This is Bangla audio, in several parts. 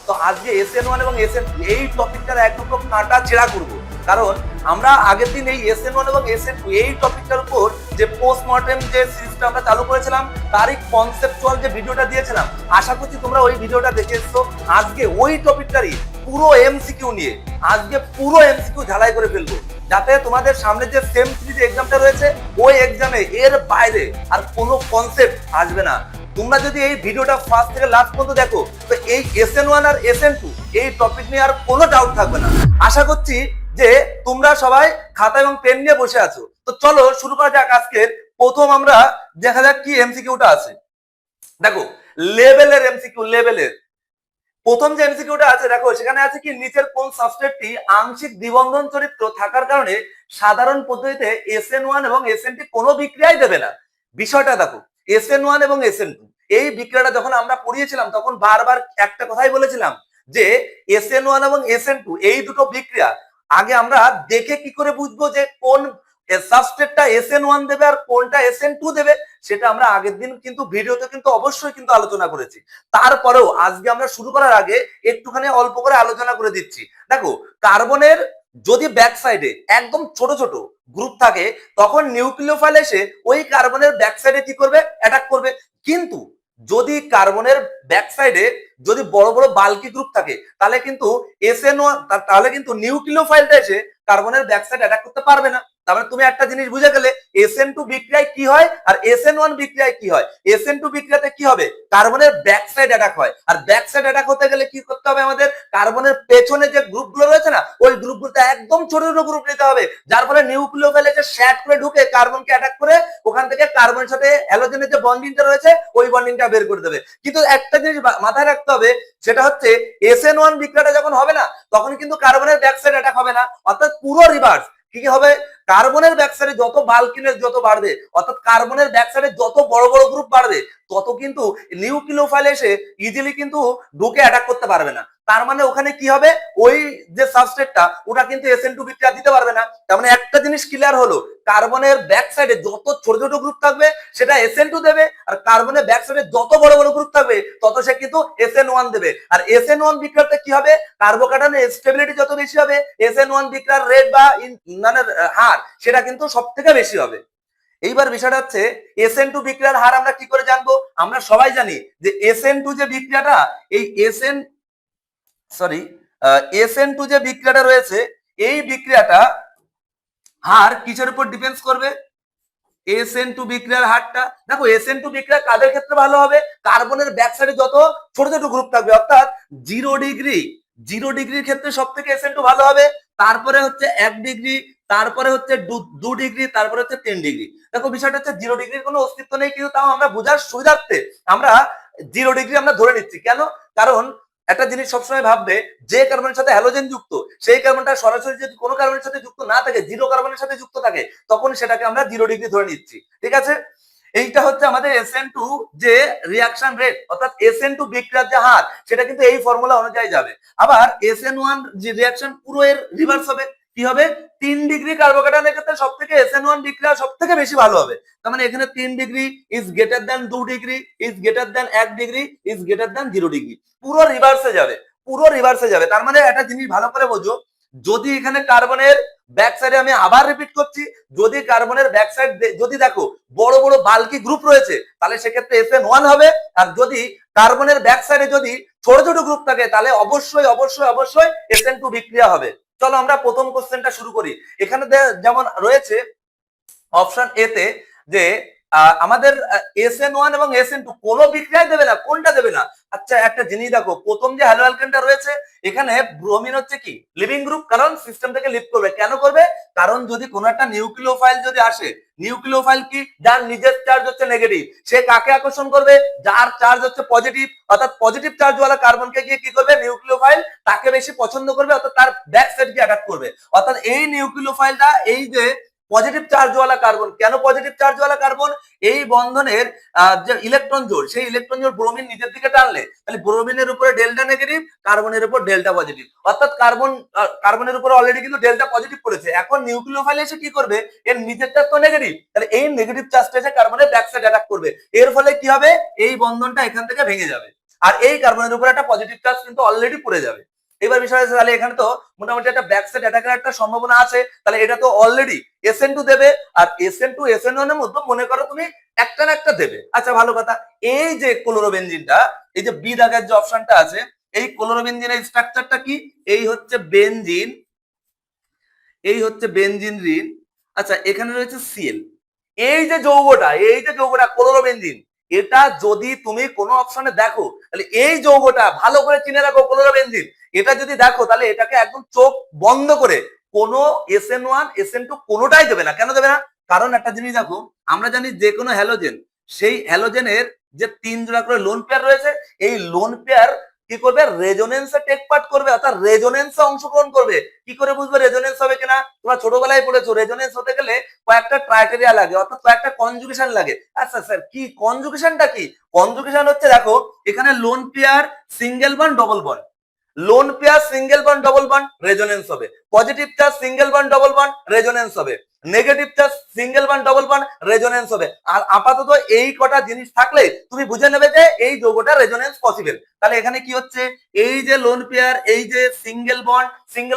তো আজকে SN1 এবং SN2 এই টপিকটার একদম কাটা ছেঁড়া করব, কারণ আমরা আগের দিন এই SN1 এবং SN2 এই টপিকটার উপর যে পোস্টমর্টেম যে সিরিজটা আমরা চালু করেছিলাম তারই কনসেপচুয়াল যে ভিডিওটা দিয়েছিলাম, আশা করছি তোমরা ওই ভিডিওটা দেখে এসছো। আজকে ওই টপিকটারই পুরো এমসিকিউ নিয়ে আজকে পুরো এমসিকিউ ঝালাই করে ফেলবো, যাতে তোমাদের সামনে যে সেম সিরিজ এক্সামটা রয়েছে ওই এক্সামে এর বাইরে আর কোনো কনসেপ্ট আসবে না। তোমরা যদি এই ভিডিওটা ফার্স্ট থেকে লাস্ট পর্যন্ত দেখো তো এই SN1 আর SN2 এই টপিক নিয়ে আর কোনো ডাউট থাকবে না। আশা করছি যে তোমরা সবাই খাতা এবং পেন নিয়ে বসে আছো। তো চলো শুরু করা যাক। আজকের প্রথম আমরা দেখা যাক কি এমসিকিউটা আছে। দেখো লেভেলের এমসিকিউ, লেভেলের প্রথম যে এমসিকিউটা আছে দেখো সেখানে আছে কি, নিচের কোন সাবস্ট্রেটটি আংশিক দ্বিবন্ধন চরিত্র থাকার কারণে সাধারণ পদ্ধতিতে SN1 এবং SN2 কোনো বিক্রিয়াই দেবে না। বিষয়টা দেখো, SN1 এবং SN2 এই বিক্রিয়াটা যখন আমরা পড়িয়েছিলাম তখন বারবার একটা কথাই বলেছিলাম যে SN1 এবং SN2 এই দুটো বিক্রিয়া আগে আমরা দেখে কি করে বুঝবো যে কোন সাবস্ট্রেটটা SN1 দেবে আর কোনটা SN2 দেবে, সেটা আমরা আগের দিন কিন্তু ভিডিওতে কিন্তু অবশ্যই কিন্তু আলোচনা করেছি। তারপরেও আজকে আমরা শুরু করার আগে একটুখানি অল্প করে আলোচনা করে দিচ্ছি। দেখো কার্বনের যদি ব্যাক সাইডে একদম ছোট ছোট গ্রুপ থাকে তখন নিউক্লিওফাইল এসে ওই কার্বনের ব্যাক সাইডে কি করবে, অ্যাটাক করবে। কিন্তু যদি কার্বনের ব্যাক সাইডে যদি বড় বড় বাল্কি গ্রুপ থাকে তাহলে কিন্তু SN1 তাহলে কিন্তু নিউক্লিওফাইলটা এসে কার্বনের ব্যাক সাইড অ্যাটাক করতে পারবে না। তারপরে তুমি একটা জিনিস বুঝে গেলে SN2 বিক্রিয়ায় কি হয় আর SN1 বিক্রিয়ায় কি হয়। SN2 বিক্রিয়াতে কি হবে, কার্বনের ব্যাক সাইড অ্যাটাক হয়, আর ব্যাক সাইড অ্যাটাক হতে গেলে কি করতে হবে, আমাদের কার্বনের পেছনে যে গ্রুপগুলো রয়েছে না ওই গ্রুপগুলোতে একদম ছোট ছোট গ্রুপ নিতে হবে, যার ফলে নিউক্লিওফাইল এসে শ্যাট করে ঢুকে কার্বনকে অ্যাটাক করে ওখান থেকে কার্বনের সাথে হ্যালোজেনের যে বন্ডিংটা রয়েছে ওই বন্ডিংটা বের করে দেবে। কিন্তু একটা জিনিস মাথায় রাখতে হবে, সেটা হচ্ছে SN1 বিক্রিয়াটা যখন হবে না তখন কিন্তু কার্বনের ব্যাক সাইড অ্যাটাক হবে না, অর্থাৎ পুরো রিভার্স। কি হবে, কার্বনের ব্যাক সাইডে যত বাল্কিনেস যত বাড়বে, অর্থাৎ কার্বনের ব্যাক সাইডে যত বড় বড় গ্রুপ বাড়বে তত কিন্তু নিউক্লিওফাইল এসে ইজিলি কিন্তু ঢুকে অ্যাটাক করতে পারবে না। তার মানে ওখানে কি হবে, ওই যে সাবস্ট্রেটটা ওটা কিন্তু SN2 বিক্রিয়া দিতে পারবে না। তার মানে একটা জিনিস ক্লিয়ার হলো, কার্বনের ব্যাক সাইডে যত ছোট ছোট গ্রুপ থাকবে সেটা SN2 দেবে, আর কার্বনের ব্যাক সাইডে যত বড় বড় গ্রুপ থাকবে তত সে কিন্তু SN1 দেবে। আর SN1 বিক্রিয়াতে কি হবে, কার্বোকার্বনের স্টেবিলিটি যত বেশি হবে SN1 বিক্রিয়ার রেট বা মানে হার সেটা কিন্তু সব থেকে বেশি হবে। এইবার বিষয়টা হচ্ছে SN2 বিক্রিয়ার হার আমরা কি করে জানবো, আমরা সবাই জানি যে SN2 যে বিক্রিয়াটা এই SN2 যে বিক্রিয়াটা রয়েছে এই বিক্রিয়াটা হার কিসের উপর ডিপেন্ডস করবে, SN2 বিক্রিয়ার হারটা। দেখো SN2 বিক্রিয়া কাদের ক্ষেত্রে ভালো হবে, কার্বনের ব্যাক সাইডে যত ছোট ছোট গ্রুপ থাকবে, অর্থাৎ 0 ডিগ্রির ক্ষেত্রে সব থেকে SN2 ভালো হবে, তারপরে হচ্ছে 1 ডিগ্রি, তারপরে হচ্ছে 2 ডিগ্রি, তারপরে হচ্ছে 3 ডিগ্রি। দেখো বিষয়টা হচ্ছে 0 ডিগ্রির কোনো অস্তিত্ব নেই, কিন্তু তাও আমরা বোঝার সুবিধার্থে আমরা 0 ডিগ্রি আমরা ধরে নিচ্ছি। কেন, কারণ একটা জিনিস সবসময় ভাববে, যে কার্বনের সাথে হ্যালোজেন যুক্ত সেই কার্বনটা সরাসরি যদি কোনো কার্বনের সাথে যুক্ত না থাকে, 0 কার্বনের সাথে যুক্ত থাকে, তখন সেটাকে আমরা 0 ডিগ্রি ধরে নিচ্ছি। ঠিক আছে, এইটা হচ্ছে আমাদের SN2 যে রিঅ্যাকশন রেট, অর্থাৎ SN2 বিক্রিয়ার যে হার সেটা কিন্তু এই ফর্মুলা অনুযায়ী যাবে। আবার SN1 যে রিঅ্যাকশন পুরো এর রিভার্স হবে, কি হবে, 3 ডিগ্রি কার্বোকার্বনের ক্ষেত্রে সব থেকে SN1 বিক্রিয়া সব থেকে বেশি ভালো হবে। তার মানে এখানে 3 degree is greater than 2 degree is greater than 1 degree is greater than 0 degree, পুরো রিভার্সে যাবে, পুরো রিভার্সে যাবে। তার মানে একটা জিনিস ভালো করে বোঝো, যদি এখানে কার্বনের ব্যাক সাইডে, আমি আবার রিপিট করছি, যদি কার্বনের ব্যাক সাইড যদি দেখো বড় বড় বাল্কি গ্রুপ রয়েছে তাহলে সেক্ষেত্রে SN1 হবে, আর যদি কার্বনের ব্যাক সাইডে যদি ছোট ছোট গ্রুপ থাকে তাহলে অবশ্যই অবশ্যই অবশ্যই SN2 বিক্রিয়া হবে। চলো আমরা প্রথম কোশ্চেনটা শুরু করি। এখানে যেমন রয়েছে অপশন এ তে যে আমাদের SN1 এবং SN2 কোনো বিক্রিয়ায় দেবে না, কোনটা দেবে না। আচ্ছা একটা জিনিস দেখো, প্রথম যে হ্যালো অ্যালকেনটা রয়েছে এখানে ব্রোমিন হচ্ছে কি লিভিং গ্রুপ, কারণ সিস্টেম থেকে লিভ করবে। কেন করবে, কারণ যদি কোনো একটা নিউক্লিওফাইল যদি আসে, নিউক্লিওফাইল কি, যার নিজের চার্জ হচ্ছে নেগেটিভ, সে কাকে আকর্ষণ করবে, যার চার্জ হচ্ছে পজিটিভ, অর্থাৎ পজিটিভ চার্জওয়ালা কার্বনকে গিয়ে কি করবে, নিউক্লিওফাইল তাকে বেশি পছন্দ করবে, অর্থাৎ তার ব্যাক সাইড গিয়ে অ্যাটাক করবে। অর্থাৎ এই নিউক্লিওফাইলটা এই যে পজিটিভ চার্জওয়ালা কার্বন, কেন পজিটিভ চার্জওয়ালা কার্বন, এই বন্ধনের যে ইলেকট্রন জোড় সেই ইলেকট্রন জোড় ব্রোমিন নিজের দিকে টানলে তাহলে ব্রোমিনের উপরে ডেল্টা নেগেটিভ, কার্বনের উপর ডেল্টা পজিটিভ, অর্থাৎ কার্বনের উপরে অলরেডি কিন্তু ডেল্টা পজিটিভ করেছে। এখন নিউক্লিওফাইল এসে কি করবে, এর নিজের চার্জ তো নেগেটিভ, তাহলে এই নেগেটিভ চার্জটা এসে কার্বনের ব্যাক সাইড অ্যাটাক করবে। এর ফলে কি হবে, এই বন্ধনটা এখান থেকে ভেঙে যাবে। আর এই কার্বনের উপর একটা পজিটিভ চার্জ কিন্তু অলরেডি পড়ে যাবে। এবার বিষয় আছে তাহলে এখানে তো মোটামুটি একটা ব্যাক সাইড অ্যাটাকের একটা সম্ভাবনা আছে, তাহলে এটা তো অলরেডি SN2 দেবে, আর SN2 SN1 এর মধ্যে মনে করো তুমি একটা না একটা দেবে। আচ্ছা ভালো কথা, এই যে ক্লোরোবেনজিনটা, এই যে বি দাগের যে অপশনটা আছে, এই ক্লোরোবেনজিনের স্ট্রাকচারটা কি, এই হচ্ছে বেনজিন, এই হচ্ছে বেনজিন রিং। আচ্ছা এখানে রয়েছে সিএল। এই যে যৌগটা ক্লোরোবেনজিন, এটা যদি তুমি কোনো অপশনে দেখো তাহলে এই যৌগটা ভালো করে চিনে রাখো, ক্লোরোবেনজিন। এটা যদি দেখো তাহলে এটাকে একদম চোখ বন্ধ করে কোনো SN1 SN2 কোনোটাই দেবে না। কেন দেবে না? কারণ একটা জিনিস দেখো, আমরা জানি যে কোনো হ্যালোজেন, সেই হ্যালোজেনের যে 3 জোড়া করে লোন পেয়ার রয়েছে, এই লোন পেয়ার কি করবে, রেজোনেন্সে টেক পার্ট করবে, অর্থাৎ রেজোনেন্সে অংশগ্রহণ করবে। কি করে বুঝবে রেজোনেন্স হবে কিনা? তোমরা ছোটবেলায় পড়েছো, রেজোনেন্স হতে গেলে কয়েকটা ক্রাইটেরিয়া লাগে, অর্থাৎ কয়েকটা কনজুগেশন লাগে। আচ্ছা স্যার কি কনজুগেশনটা কি? কনজুগেশন হচ্ছে দেখো, এখানে lone pair single bond double bond, lone pair single bond double bond, resonance হবে। Positive charge single bond double bond, resonance হবে। Negative charge single bond double bond, resonance হবে। আর আপাতত এই কটা জিনিস থাকলে তুমি বুঝে নেবে যে এই যৌগটা রেজোনেন্স পসিবল। তাহলে এখানে কি হচ্ছে, এই যে লোন পেয়ার, এই যে সিঙ্গেল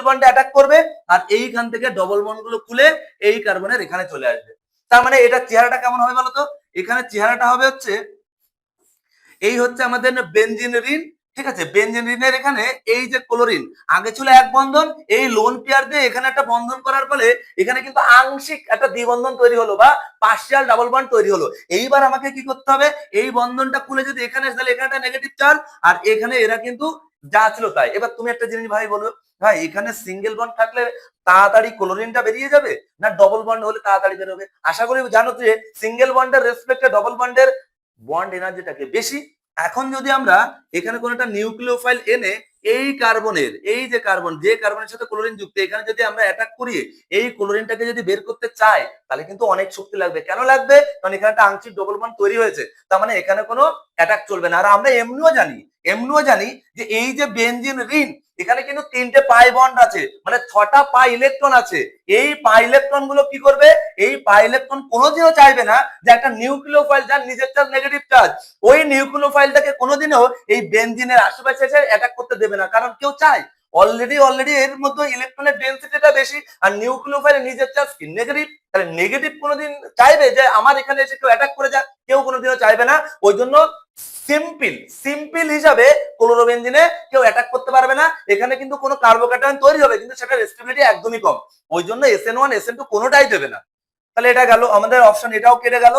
বন্ডে অ্যাটাক করবে, আর এইখান থেকে ডবল বন্ড গুলো খুলে এই কার্বনের এখানে চলে আসবে। তার মানে এটা চেহারাটা কেমন হবে বলতো? এখানে চেহারাটা হবে হচ্ছে, এই হচ্ছে আমাদের বেনজিন রিং, ঠিক আছে? বেনজিন রিনের এখানে এই যে ক্লোরিন, আগে ছিল এক বন্ধন, এই লোন পেয়ার দিয়ে এখানে একটা বন্ধন করার ফলে এখানে কিন্তু আংশিক একটা দ্বিবন্ধন তৈরি হলো বা পার্শিয়াল ডাবল বন্ড তৈরি হলো। এইবার আমাকে কি করতে হবে, এই বন্ধনটা খুলে যদি এখানে তাহলে এখানে একটা নেগেটিভ চার্জ, আর এখানে এরা কিন্তু যা ছিল তাই। এবার তুমি একটা জিনিস ভাই বলো, ভাই এখানে সিঙ্গেল বন্ড থাকলে তাড়াতাড়ি ক্লোরিনটা বেরিয়ে যাবে না ডবল বন্ড হলে তাড়াতাড়ি বেরোবে? আশা করি জানো যে সিঙ্গেল বন্ডের রেসপেক্টে ডবল বন্ডের বন্ড এনার্জিটাকে বেশি। এখন যদি আমরা এখানে কোন একটা নিউক্লিওফাইল এনে এই কার্বনের, এই যে কার্বনের সাথে ক্লোরিন যুক্ত, এখানে যদি আমরা অ্যাটাক করি, এই ক্লোরিনটাকে যদি বের করতে চাই তাহলে কিন্তু অনেক শক্তি লাগবে। কেন লাগবে? কারণ এখানে একটা আংশিক ডবল বন্ড তৈরি হয়েছে, তার মানে এখানে কোনো অ্যাটাক চলবে না। আর আমরা এমনিও জানি যে এই যে বেনজিন রিং, এখানে কিন্তু 3টে পাই বন্ড আছে, মানে 6টা পাই ইলেকট্রন আছে। এই পাই ইলেকট্রন গুলো কি করবে, এই পাই ইলেকট্রন কোনোদিনও চাইবে না যে একটা নিউক্লিওফাইল যার নিজের চার্জ নেগেটিভ চার্জ, ওই নিউক্লিওফাইলটাকে কোনোদিনও এই বেনজিনের আশেপাশে এসে অ্যাটাক করতে দেবে না। কারণ কেউ চায় অলরেডি এর মধ্যে ইলেকট্রনের ডেনসিটিটা বেশি, আর নিউক্লিওফাইলের নিজের চার্জ কি নেগেটিভ। তাহলে নেগেটিভ কোনোদিন চাইবে যে আমার এখানে এসে কেউ অ্যাটাক করে যাক? কেউ কোনোদিনও চাইবে না। ওই জন্য সিম্পল হিসাবে ক্লোরোবেনজিনে কেউ অ্যাটাক করতে পারবে না। এখানে কিন্তু কোনো কার্বোক্যাটায়ন তৈরি হবে কিন্তু সেটার স্টেবিলিটি একদমই কম, ওই জন্য SN1 SN2 কোনোটাই দেবে না। তাহলে এটা গেল আমাদের অপশন, এটাও কেটে গেল,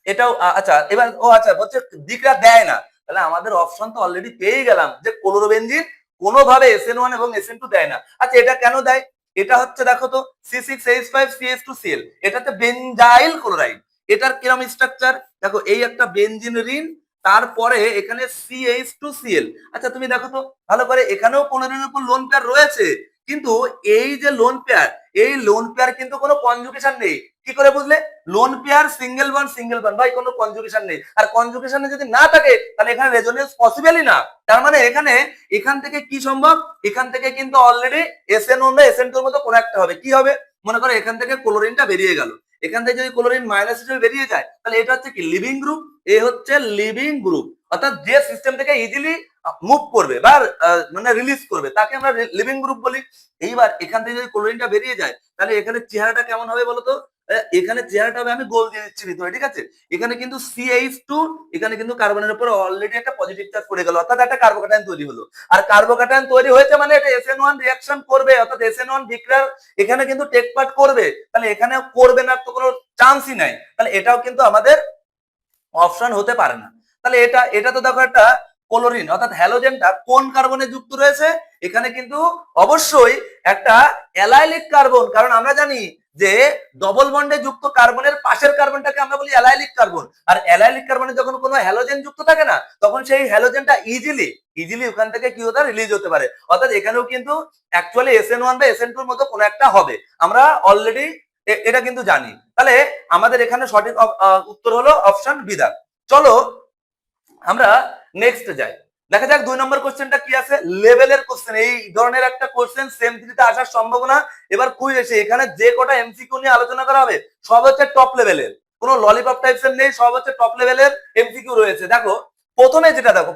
এটাও। আচ্ছা এবার আচ্ছা বলছে দিকরা দেয় না, তাহলে আমাদের অপশন তো অলরেডি পেয়ে গেলাম যে ক্লোরোবেনজিন কোনোভাবে SN1 এবং SN2 দেয় না। আচ্ছা এটা কেন দেয়? এটা হচ্ছে দেখো তো C6H5CH2Cl, এটাতে বেনজাইল ক্লোরাইড। এটার কিরকম স্ট্রাকচার দেখো, এই একটা বেনজিন রিং, তারপরে এখানে CH2Cl। আচ্ছা তুমি দেখো তো ভালো করে, এখানেও ক্লোরিনের উপর লোন পেয়ার রয়েছে, কিন্তু এই যে লোন পেয়ার, এই লোন পেয়ার কিন্তু কোনো কনজুগেশন নেই। কি করে বুঝলে? লোন পেয়ার সিঙ্গেল বন্ড ভাই, কোনো কনজুগেশন নেই। আর কনজুগেশনে যদি না থাকে তাহলে এখানে রেজোনেন্স পসিবলই না। তার মানে এখান থেকে কি সম্ভব, এখান থেকে কিন্তু অলরেডি SN1 বা SN2 এর মতো কোনো একটা হবে। কি হবে? মনে করো এখান থেকে ক্লোরিনটা বেরিয়ে গেল, এখান থেকে যদি ক্লোরিন মাইনাস হিসেবে বেরিয়ে যায় তাহলে এটা হচ্ছে কি লিভিং গ্রুপ, এ হচ্ছে লিভিং গ্রুপ, অর্থাৎ যে সিস্টেম থেকে ইজিলি মুভ করবে বা মানে রিলিজ করবে তাকে আমরা লিভিং গ্রুপ বলি। এইবার এখান থেকে যদি ক্লোরিনটা বেরিয়ে যায় তাহলে এখানে চেহারাটা কেমন হবে বলতো? এখানে চেহারাটা হবে, আমি গোল দিয়ে দিচ্ছি ভিতরে, ঠিক আছে? এখানে কিন্তু CH2, এখানে কিন্তু কার্বনের উপর অলরেডি একটা পজিটিভ চার্জ পড়ে গেল, অর্থাৎ একটা কার্বোক্যাটায়ন তৈরি হলো। আর কার্বোক্যাটায়ন তৈরি হয়েছে মানে এটা SN1 রিঅ্যাকশন করবে, অর্থাৎ SN1 বিক্রিয়ার এখানে কিন্তু টেক পার্ট করবে। তাহলে এখানে করবে না তো কোনো চান্সই নাই, তাহলে এটাও কিন্তু আমাদের অপশন হতে পারে না। তাহলে এটা তো দেখো একটা ক্লোরিন, অর্থাৎ হ্যালোজেনটা কোন কার্বনে যুক্ত রয়েছে? এখানে কিন্তু অবশ্যই একটা অ্যালাইলিক কার্বন, কারণ আমরা জানি যে ডবল বন্ডে যুক্ত কার্বনের পাশের কার্বনটাকে আমরা বলি অ্যালাইলিক কার্বন। আর অ্যালাইলিক কার্বনে যখন কোনো হ্যালোজেন যুক্ত থাকে না, তখন সেই হ্যালোজেনটা ইজিলি ওখান থেকে কি হতে রিলিজ হতে পারে, অর্থাৎ এখানেও কিন্তু অ্যাকচুয়ালি SN1 বা SN2 এর মতো কোনো একটা হবে, আমরা অলরেডি এটা কিন্তু জানি। তাহলে আমাদের এখানে সঠিক উত্তর হলো অপশন বি। চলো আমরা নেক্সট যাই, দেখা যাক 2 নম্বর কোশ্চেনটা কি আছে। লেভেলের কোশ্চেন, এই ধরনের একটা কোশ্চেন সেম থ্রিতে আসার সম্ভাবনা এবার কুইজ এসে, এখানে যে কটা এমসিকিউ নিয়ে আলোচনা করা হবে সব হচ্ছে টপ লেভেলের, কোনো ললিপপ টাইপস এর নেই, সব হচ্ছে টপ লেভেলের এমসিকিউ রয়েছে। দেখো প্রথমে যেটা দেখো,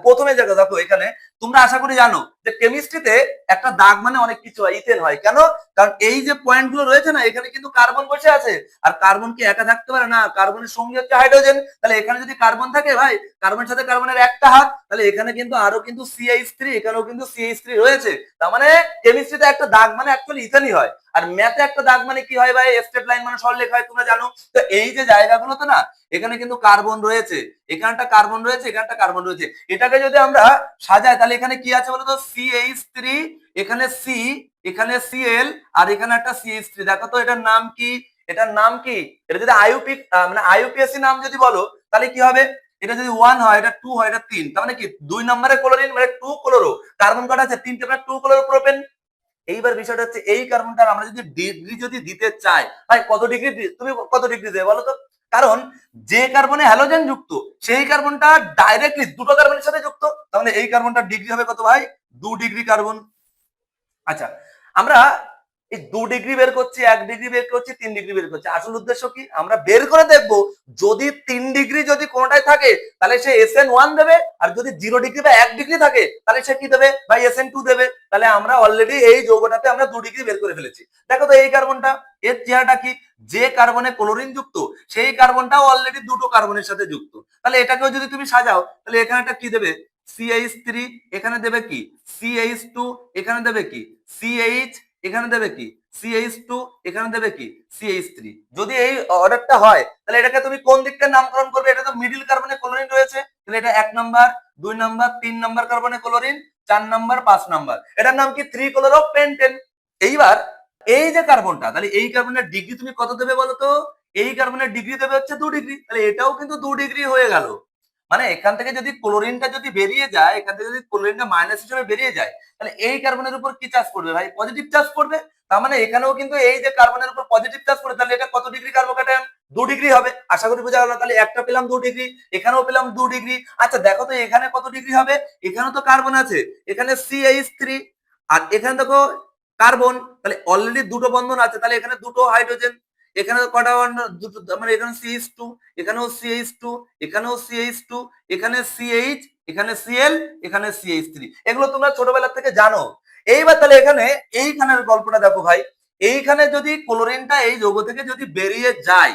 দেখো এখানে তোমরা আশা করি জানো যে কেমিস্ট্রিতে একটা দাগ মানে অনেক কিছু হয়, ইথেন হয়। কেন? কারণ এই যে পয়েন্ট গুলো রয়েছে না, এখানে কিন্তু কার্বন বসে আছে। আর কার্বন কি একা থাকতে পারে না, কার্বনের সঙ্গে হচ্ছে হাইড্রোজেন। তাহলে এখানে যদি কার্বন থাকে ভাই, কার্বনের সাথে কার্বনের একটা হাত, তাহলে এখানে কিন্তু আরো কিন্তু CH3, এখানেও কিন্তু CH3 রয়েছে। তার মানে কেমিস্ট্রিতে একটা দাগ মানে অ্যাকচুয়ালি ইথেনই হয়। আর ম্যাথে একটা দাগ মানে কি হয় ভাই, স্ট্রেট লাইন মানে সরলরেখ হয়, তোমরা জানো। তো এই যে জায়গাগুলোতে না, এখানে কিন্তু কার্বন রয়েছে, এখানটা কার্বন রয়েছে, এখানটা কার্বন রয়েছে। এটাকে যদি আমরা সাজাই তাহলে এখানে কি আছে বলতো, CH3, এখানে C, এখানে Cl, আর এখানে একটা CH3। দেখো তো এটার নাম কি, এটার নাম কি? এটা যদি আইইউপি মানে আইইউপিএসসি নাম যদি বলো তাহলে কি হবে, এটা যদি 1 হয়, এটা 2 হয়, এটা 3, তার মানে কি 2 নম্বরে ক্লোরিন মানে 2 ক্লোরো। কার্বন কটা আছে? 3টে, মানে 2 ক্লোরো প্রোপেন। এইবার বিষয়টা হচ্ছে এই কার্বনটার আমরা যদি ডিগ্রি যদি দিতে চাই ভাই, কত ডিগ্রি তুমি কত ডিগ্রি দেবে বলো তো? কারণ যে কার্বনে হ্যালোজেন যুক্ত সেই কার্বনটা ডাইরেক্টলি দুটো কার্বনের সাথে যুক্ত, তাহলে এই কার্বনটার ডিগ্রি হবে কত ভাই? 2 ডিগ্রি কার্বন। আচ্ছা, আমরা এই 2 ডিগ্রি বের করছি, 1 ডিগ্রি বের করছি, 3 ডিগ্রি বের করছি। আসল উদ্দেশ্য কি? আমরা বের করে দেখবো যদি 3 ডিগ্রি যদি কোনটায় থাকে তাহলে সে SN1 দেবে, আর যদি 0 ডিগ্রি বা 1 ডিগ্রি থাকে তাহলে সে কি দেবে ভাই? SN2 দেবে। তাহলে আমরা অলরেডি এই যৌগটাতে আমরা 2 ডিগ্রি বের করে ফেলেছি। দেখো তো এই কার্বনটা, এর চেহারাটা কি? যে কার্বনে ক্লোরিন যুক্ত সেই কার্বনটাও অলরেডি দুটো কার্বনের সাথে যুক্ত। তাহলে এটাকেও যদি তুমি সাজাও তাহলে এখানে একটা কি দেবে? CH3, এখানে দেবে কি CH2, এখানে দেবে কি CH, এখানে দেবে কি CH2, এখানে দেবে কি CH3। যদি এই অর্ডারটা হয় তাহলে এটাকে তুমি কোন দিকটা নামকরণ করবে? এটা তো মিডিল কার্বনে ক্লোরিন রয়েছে, তাহলে এটা 1 নাম্বার, 2 নাম্বার, 3 নাম্বার কার্বনে ক্লোরিন, 4 নাম্বার, 5 নাম্বার। এটার নাম কি 3 ক্লোরো পেন্টেন। এইবার এই যে কার্বনটা, তাহলে এই কার্বনের ডিগ্রি তুমি কত দেবে বলো তো? এই কার্বনের ডিগ্রি দেবে হচ্ছে 2 ডিগ্রি, তাহলে এটাও কিন্তু 2 ডিগ্রি হয়ে গেল। মানে এখান থেকে যদি ক্লোরিনটা যদি বেরিয়ে যায়, এখান থেকে যদি ক্লোরিনটা মাইনাস হিসেবে বেরিয়ে যায়, তাহলে এই কার্বনের উপর কি চার্জ পড়বে ভাই? পজিটিভ চার্জ পড়বে। তার মানে এখানেও কিন্তু এই যে কার্বনের উপর পজিটিভ চার্জ পড়ে, তাহলে এটা কত ডিগ্রি কার্বোক্যাটায়ন? 2 ডিগ্রি হবে। আশা করি বোঝা গেল। তাহলে একটা পেলাম 2 ডিগ্রি, এখানেও পেলাম 2 ডিগ্রি। আচ্ছা দেখো তো এখানে কত ডিগ্রি হবে? এখানেও তো কার্বন আছে, এখানে CH3, আর এখানে দেখো কার্বন, তাহলে অলরেডি দুটো বন্ধন আছে, তাহলে এখানে দুটো হাইড্রোজেন। এখানে কটা দুটো, মানে এখানে CH2, এখানেও CH2, এখানেও CH2, এখানে CH, এখানে Cl, এখানে CH3। এগুলো তোমরা ছোটবেলা থেকে জানো। এইবার তাহলে এখানে এইখানের গল্পটা দেখো ভাই, এইখানে যদি ক্লোরিনটা এই যৌগ থেকে যদি বেরিয়ে যায়,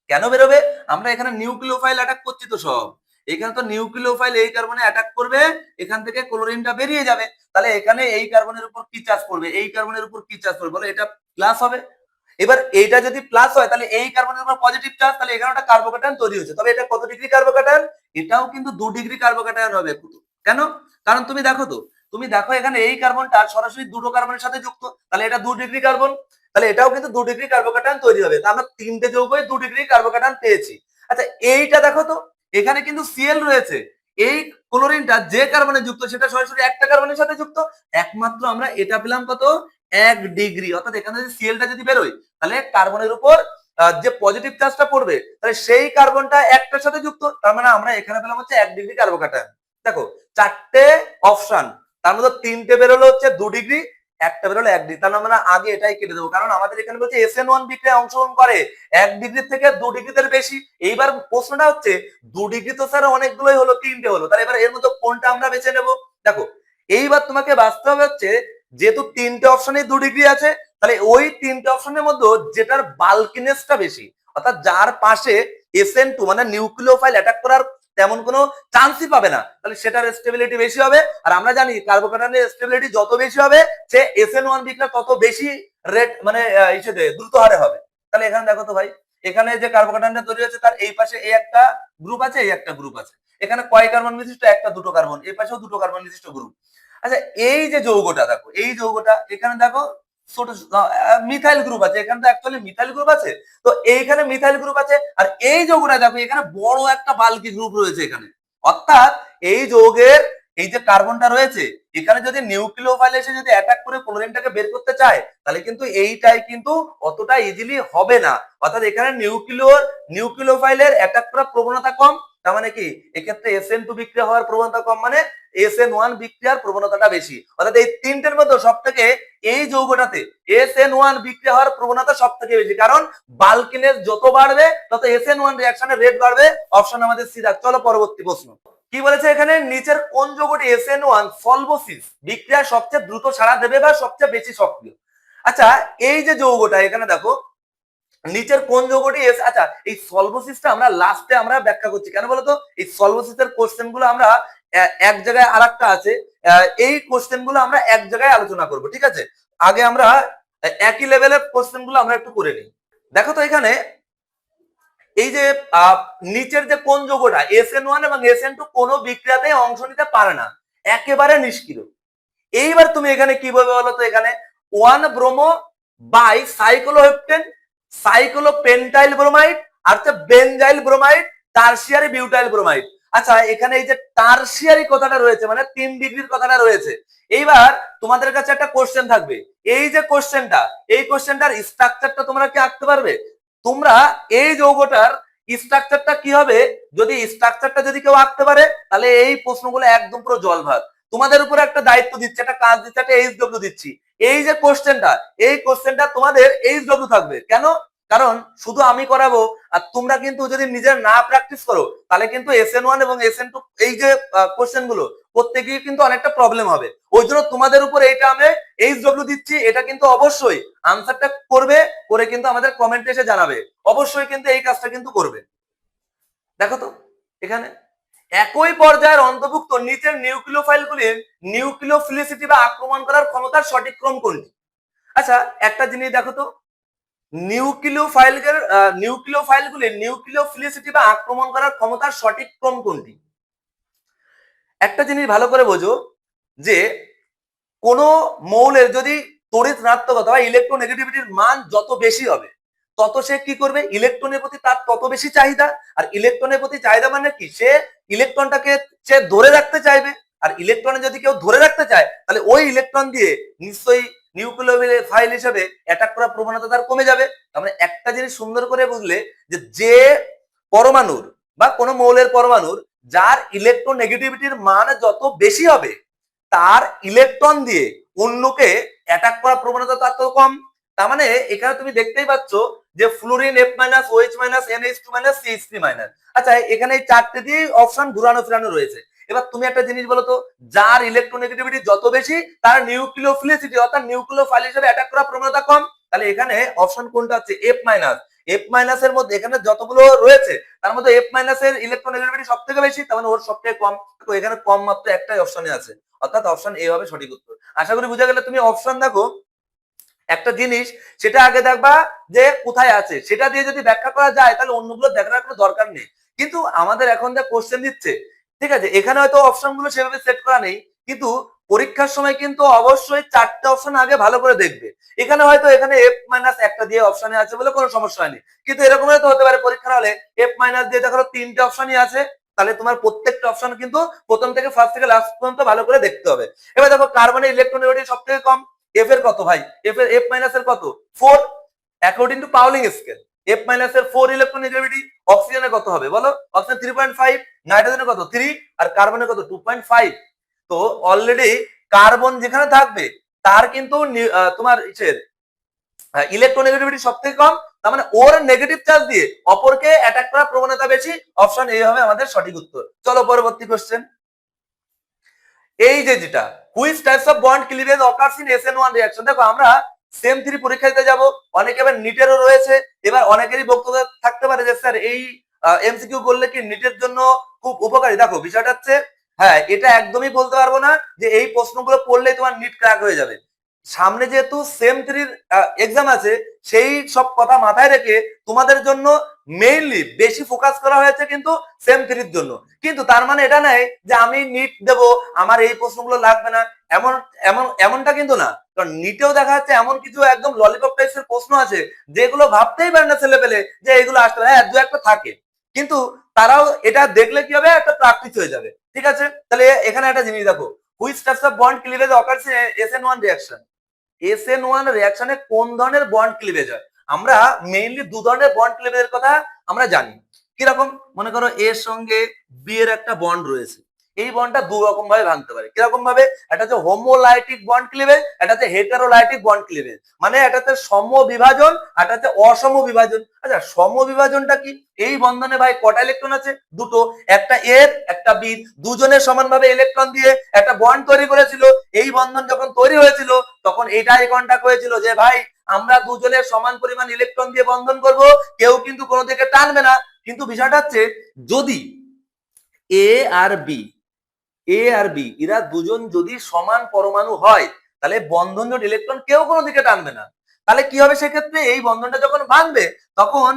কেন বেরোবে? আমরা এখানে নিউক্লিওফাইল অ্যাটাক করছি তো সব, এখানে তো নিউক্লিওফাইল এই কার্বনে অ্যাটাক করবে, এখান থেকে ক্লোরিনটা বেরিয়ে যাবে। তাহলে এখানে এই কার্বনের উপর কি চার্জ পড়বে? এই কার্বনের উপর কি চার্জ পড়বে বলো? এটা প্লাস হবে। এবার এইটা যদি প্লাস হয় তাহলে এই কার্বনের উপর পজিটিভ চার্জ, তাহলে এখানে একটা কার্বোক্যাটায়ন তৈরি হচ্ছে। তবে এটা কত ডিগ্রি কার্বোক্যাটায়ন? এটাও কিন্তু 2 ডিগ্রি কার্বোক্যাটায়ন হবে। কেন? কারণ তুমি দেখো তো, তুমি দেখো এখানে এই কার্বনটা সরাসরি দুটো কার্বনের সাথে যুক্ত, তাহলে এটা 2 ডিগ্রি কার্বন, তাহলে এটাও কিন্তু 2 ডিগ্রি কার্বোক্যাটায়ন তৈরি হবে। আমরা তিনটে যৌগই 2 ডিগ্রি কার্বোক্যাটায়ন পেয়েছি। আচ্ছা এইটা দেখো তো, এখানে কিন্তু Cl রয়েছে। এই ক্লোরিনটা যে কার্বনে যুক্ত সেটা সরাসরি একটা কার্বনের সাথে যুক্ত, একমাত্র আমরা এটা পেলাম কত? 1 ডিগ্রি। অর্থাৎ এখানে যদি Clটা যদি বেরোয় তাহলে কার্বনের উপর যে পজিটিভ চার্জটা পড়বে তাহলে সেই কার্বনটা একটার সাথে যুক্ত, তার মানে আমরা এখানে পেলাম হচ্ছে 1 ডিগ্রি কার্বোক্যাটায়ন। দেখো চারটে অপশন, তার মধ্যে তিনটে বেরোলো হচ্ছে 2 ডিগ্রি, একটা বেরোলো 1 ডিগ্রি। তাহলে আমরা আগে এটাই কেটে দেবো, কারণ আমাদের এখানে বলছে SN1 বিক্রিয়ায় অংশগ্রহণ করে 1 ডিগ্রি থেকে 2 ডিগ্রিতে বেশি। এইবার প্রশ্নটা হচ্ছে 2 ডিগ্রি তো স্যার অনেকগুলোই হলো, তিনটে হলো, তাহলে এবার এর মধ্যে কোনটা আমরা বেছে নেব? দেখো এইবার তোমাকে বাঁচতে হবে হচ্ছে, যেহেতু তিনটে অপশনে 2 ডিগ্রি আছে, তাহলে ওই তিনটে অপশনের মধ্যে যেটার বাল্কিনেসটা বেশি, অর্থাৎ যার পাশে SN2 মানে নিউক্লিওফাইল অ্যাটাক করার তেমন কোনো চান্সই পাবে না, তাহলে সেটার স্টেবিলিটি বেশি হবে। আর আমরা জানি কার্বোক্যাটায়নের স্টেবিলিটি যত বেশি হবে সে SN1 বিক্রিয়া তত বেশি রেট মানে হিসেবে দ্রুত হারে হবে। তাহলে এখানে দেখো তো ভাই, এখানে যে কার্বোক্যাটায়নটা তৈরি হচ্ছে তার এই পাশে এই একটা গ্রুপ আছে, এই একটা গ্রুপ আছে। এখানে কয় কার্বন বিশিষ্ট? একটা, দুটো কার্বন, এই পাশেও দুটো কার্বন বিশিষ্ট গ্রুপ। আচ্ছা এই যে যৌগটা দেখো, এই যৌগটা এখানে দেখো ছোট মিথাইল গ্রুপ আছে, এখানে তো অ্যাকচুয়ালি মিথাইল গ্রুপ আছে, তো এইখানে মিথাইল গ্রুপ আছে। আর এই যৌগটা দেখো এখানে বড় একটা বাল্কি গ্রুপ রয়েছে এখানে, অর্থাৎ এই যৌগের এই যে কার্বনটা রয়েছে এখানে যদি নিউক্লিওফাইল এসে যদি অ্যাটাক করে ক্লোরিনটাকে বের করতে চায় তাহলে কিন্তু এইটাই কিন্তু অতটা ইজিলি হবে না। অর্থাৎ এখানে নিউক্লিওফাইলের অ্যাটাক করার প্রবণতা কম, তার মানে কি এক্ষেত্রে SN2 বিক্রিয়া হওয়ার প্রবণতা কম, মানে SN1 বিক্রিয়ার প্রবণতাটা বেশি। অর্থাৎ এই তিনটের মধ্যে সবথেকে এই যৌগটাতে SN1 বিক্রিয়া হওয়ার প্রবণতা সবথেকে বেশি, কারণ বাল্কিনেস যত বাড়বে তত SN1 রিঅ্যাকশনের রেট বাড়বে। অপশন আমাদের সি থাকবে। চলো পরবর্তী প্রশ্ন কি বলেছে এখানে, নিচের কোন যৌগটি SN1 সলভোসিস বিক্রিয়া সবচেয়ে দ্রুত সাড়া দেবে বা সবচেয়ে বেশি সক্রিয়? আচ্ছা, এই যে যৌগটা এখানে দেখো নিচের কোন যৌগটি আচ্ছা এই সলভোসিসটা আমরা লাস্টে আমরা ব্যাখ্যা করছি, কেন বলতো এই সলভোসিসের কোশ্চেন গুলো আমরা এক জায়গায় আরেকটা আছে, এই কোশ্চেন গুলো আমরা এক জায়গায় আলোচনা করব, ঠিক আছে? আগে আমরা একই লেভেলের কোশ্চেন গুলো আমরা একটু করে নিই। দেখো তো এখানে এই যে নিচের যে কোন যৌগটা SN1 এবং SN2 কোনো বিক্রিয়াতে অংশ নিতে পারে না, একেবারে নিষ্ক্রিয়। এইবার তুমি এখানে কি বলবে বলো তো, এখানে 1 ব্রোমো বাই সাইক্লোহেপ্টেন সাইক্লোপেন্টাইল ব্রোমাইড আর হচ্ছে benzyl bromide tertiary butyl bromide. আচ্ছা, এখানে এই যে টারসিয়ারি কথাটা রয়েছে মানে 3 ডিগ্রির কথাটা রয়েছে। এইবার তোমাদের কাছে একটা কোশ্চেন থাকবে, এই যে কোশ্চেনটা, এই কোশ্চেনটার স্ট্রাকচারটা তোমরা কি আঁকতে পারবে? তোমরা এই যৌগটার স্ট্রাকচারটা কি হবে, যদি স্ট্রাকচারটা যদি কেউ আঁকতে পারে তাহলে এই প্রশ্নগুলো একদম পুরো জলভাত। তোমাদের উপর একটা দায়িত্ব দিচ্ছে, একটা কাজ দিচ্ছে, একটা HW দিচ্ছি। এই যে কোশ্চেনটা, এই কোশ্চেনটা তোমাদের HW থাকবে। কেন? কারণ শুধু আমি করাবো আর তোমরা কিন্তু যদি নিজের না প্র্যাকটিস করো তাহলে কিন্তু SN1 এবং SN2 এই যে কোশ্চেন গুলো করতে গিয়ে কিন্তু অনেকটা প্রবলেম হবে। ওই জন্য তোমাদের উপর এইটা আমি HW দিচ্ছি, এটা কিন্তু অবশ্যই আনসারটা করবে, করে কিন্তু আমাদের কমেন্টে এসে জানাবে। অবশ্যই কিন্তু এই কাজটা কিন্তু করবে। দেখো তো এখানে একই পর্যায়ের অন্তর্ভুক্ত নিচের নিউক্লিওফাইলগুলির নিউক্লিওফিলিসিটি বা আক্রমণ করার ক্ষমতার সঠিক ক্রম কোনটি? আচ্ছা, একটা জিনিস দেখো তো, নিউক্লিওফাইলগুলির নিউক্লিওফিলিসিটি বা আক্রমণ করার ক্ষমতার সঠিক ক্রম কোনটি? একটা জিনিস ভালো করে বোঝো যে কোন মৌলের যদি তড়িৎ ঋণাত্মকতা বা ইলেকট্রোনেগেটিভিটির মান যত বেশি হবে তত সে কি করবে, ইলেকট্রনের প্রতি তার তত বেশি চাহিদা। আর ইলেকট্রনের প্রতি চাহিদা মানে কি, সে ইলেকট্রনটাকে সে ধরে রাখতে চাইবে। আর ইলেকট্রনে যদি কেউ ধরে রাখতে চায় তাহলে ওই ইলেকট্রন দিয়ে নিশ্চয়ই নিউক্লিওফাইল হিসেবে অ্যাটাক করার প্রবণতা তার কমে যাবে। তার মানে একটা জিনিস সুন্দর করে বুঝলে যে পরমাণুর বা কোনো মৌলের পরমাণুর যার ইলেকট্রোনেগেটিভিটির মান যত বেশি হবে তার ইলেকট্রন দিয়ে অন্যকে অ্যাটাক করার প্রবণতা তার তো কম। তার মানে এখানে তুমি দেখতেই পাচ্ছ যে fluorine F- OH- NH2- CH3-। আচ্ছা, এখানে এই চারটে দিয়ে অপশন ঘুরানো ফিরানো রয়েছে। এবার তুমি একটা জিনিস বলো তো, যার ইলেকট্রোনেগেটিভিটি যত বেশি তার নিউক্লিওফিলিসিটি অর্থাৎ নিউক্লিওফাইল হিসেবে অ্যাটাক করার প্রবণতা কম। তাহলে এখানে অপশন কোনটা হচ্ছে F-। এর মধ্যে এখানে যতগুলো রয়েছে তার মধ্যে F- এর ইলেকট্রোনেগেটিভিটি সবথেকে বেশি, তার মানে ওর সবথেকে কম। তো এখানে কম মাত্র একটাই অপশনে আছে, অর্থাৎ অপশন এ হবে সঠিক উত্তর। আশা করি বুঝা গেলে। তুমি অপশন দেখো একটা জিনিস, সেটা আগে দেখবা যে কোথায় আছে, সেটা দিয়ে যদি ব্যাখ্যা করা যায় তাহলে অন্যগুলো দেখার কোনো দরকার নেই। কিন্তু আমাদের এখন যা কোশ্চেন দিচ্ছে, ঠিক আছে, এখানে হয়তো অপশন গুলো সেভাবে সেট করা নেই, কিন্তু পরীক্ষার সময় কিন্তু অবশ্যই চারটে অপশন আগে ভালো করে দেখবে। এখানে হয়তো এখানে F- একটা দিয়ে অপশনে আছে বলে কোনো সমস্যা হয়নি, কিন্তু এরকম তো হতে পারে পরীক্ষার হলে F- দিয়ে দেখো তিনটে অপশনই আছে, তাহলে তোমার প্রত্যেকটা অপশন কিন্তু প্রথম থেকে ফার্স্ট থেকে লাস্ট পর্যন্ত ভালো করে দেখতে হবে। এবার দেখো কার্বনের ইলেকট্রোনেগেটিভিটি সব থেকে কম, এফ এর কত ভাই, F- এর কত 4 according to Pauling scale. F- এর 4 ইলেকট্রোনেগেটিভিটি। অক্সিজেনের কত হবে বলো, অক্সিজেন 3.5, নাইট্রোজেনের কত 3 আর কার্বনের কত 2.5। তো অলরেডি কার্বন যেখানে থাকবে তার কিন্তু তোমার ইলেকট্রোনেগেটিভিটি সবথেকে কম, তার মানে ওর নেগেটিভ চার্জ দিয়ে অপরকে অ্যাটাক করার প্রবণতা বেশি। অপশন এ হবে আমাদের সঠিক উত্তর। চলো পরবর্তী কোশ্চেন। এই যে যেটা which types of bond cleavage occurs in SN1 reaction. দেখো আমরা সেম 3 পরীক্ষা দিতে যাব, অনেকে এবার নিটেরও রয়েছে। এবার অনেকেরই বক্তব্য থাকতে পারে যে স্যার এই এমসিকিউ করলে কি নিটের জন্য খুব উপকারী। দেখো বিষয়টা হচ্ছে, হ্যাঁ এটা একদমই বলতে পারবো না যে এই প্রশ্নগুলো পড়লেই তোমার নিট ক্র্যাক হয়ে যাবে। সামনে যেহেতু সেম 3 এক্সাম আছে, সেই সব কথা মাথায় রেখে তোমাদের জন্য মেইনলি বেশি ফোকাস করা হয়েছে কিন্তু সেম 3 জন্য। কিন্তু তার মানে এটা নয় যে আমি নিট দেব আমার এই প্রশ্নগুলো লাগবে না, এমন এমন এমনটা কিন্তু না। কারণ নিটেও দেখা যাচ্ছে এমন কিছু একদম ললিপপ টাইপের প্রশ্ন আছে যেগুলো ভাবতেই পারে না ছেলে পেলে যে এগুলো আসতে পারে। হ্যাঁ দু একটা থাকে, কিন্তু তারাও এটা দেখলে কি হবে, একটা প্র্যাকটিস হয়ে যাবে। ঠিক আছে, তাহলে এখানে একটা জিনিস দেখো, which types of bond cleavage occurs in SN1 reaction. SN1 রিঅ্যাকশনে কোন ধরনের বন্ড ক্লিভেজ হয়? আমরা মেইনলি দু ধরনের বন্ড ক্লিভেজের কথা আমরা জানি, কিরকম? মনে করো এর সঙ্গে বি এর একটা বন্ড রয়েছে, এই বন্ডটা দু রকম ভাবে ভাঙতে পারে। কিরকম ভাবে? একটা হচ্ছে হোমোলাইটিক বন্ড ক্লিভেজ, একটা হচ্ছে হেটারোলাইটিক বন্ড ক্লিভেজ। মানে এটাতে সম বিভাজন, একটা হচ্ছে অসম বিভাজন। আচ্ছা, সম বিভাজনটা কি? এই বন্ধনে ভাই কটা ইলেকট্রন আছে? দুটো, একটা এর একটা বি, দুজনের সমানভাবে ইলেকট্রন দিয়ে একটা বন্ড তৈরি করেছিল। এই বন্ধন যখন তৈরি হয়েছিল তখন এটাই কন্টাক্ট হয়েছিল যে ভাই আমরা দুজনের সমান পরিমাণ ইলেকট্রন দিয়ে বন্ধন করব, কেউ কিন্তু কোনো দিকে টানবে না। কিন্তু বিষয়টা হচ্ছে যদি এ আর বি, এ আর বি এরা দুজন যদি সমান পরমাণু হয় তাহলে বন্ধন জোট ইলেকট্রন কেউ কোনো দিকে টানবে না। তাহলে কি হবে সেক্ষেত্রে? এই বন্ধনটা যখন ভাঙবে তখন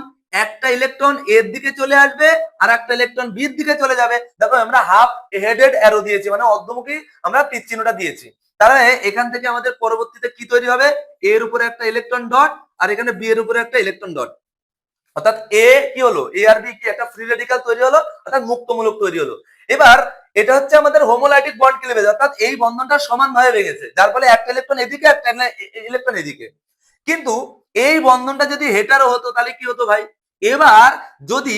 একটা ইলেকট্রন এর দিকে চলে আসবে আর একটা ইলেকট্রন বির দিকে চলে যাবে। দেখো আমরা হাফ হেডেড অ্যারো দিয়েছি, মানে অর্ধমুখী আমরা তীর চিহ্নটা দিয়েছি। তাহলে এখান থেকে আমাদের পরবর্তীতে কি তৈরি হবে? এর উপরে একটা ইলেকট্রন ডট আর এখানে বি এর উপরে একটা ইলেকট্রন ডট। অর্থাৎ এ কি হলো? এ আর বি কি একটা ফ্রি রেডিকাল তৈরি হলো, অর্থাৎ মুক্তমূলক তৈরি হলো। এবার এটা হচ্ছে আমাদের হোমোলাইটিক বন্ড ক্লিভেজ, অর্থাৎ এই বন্ধনটা সমানভাবে ভেঙেছে, যার ফলে একটা ইলেকট্রন এদিকে একটা ইলেকট্রন এদিকে। কিন্তু এই বন্ধনটা যদি হেটারো হতো তাহলে কি হতো ভাই? এবার যদি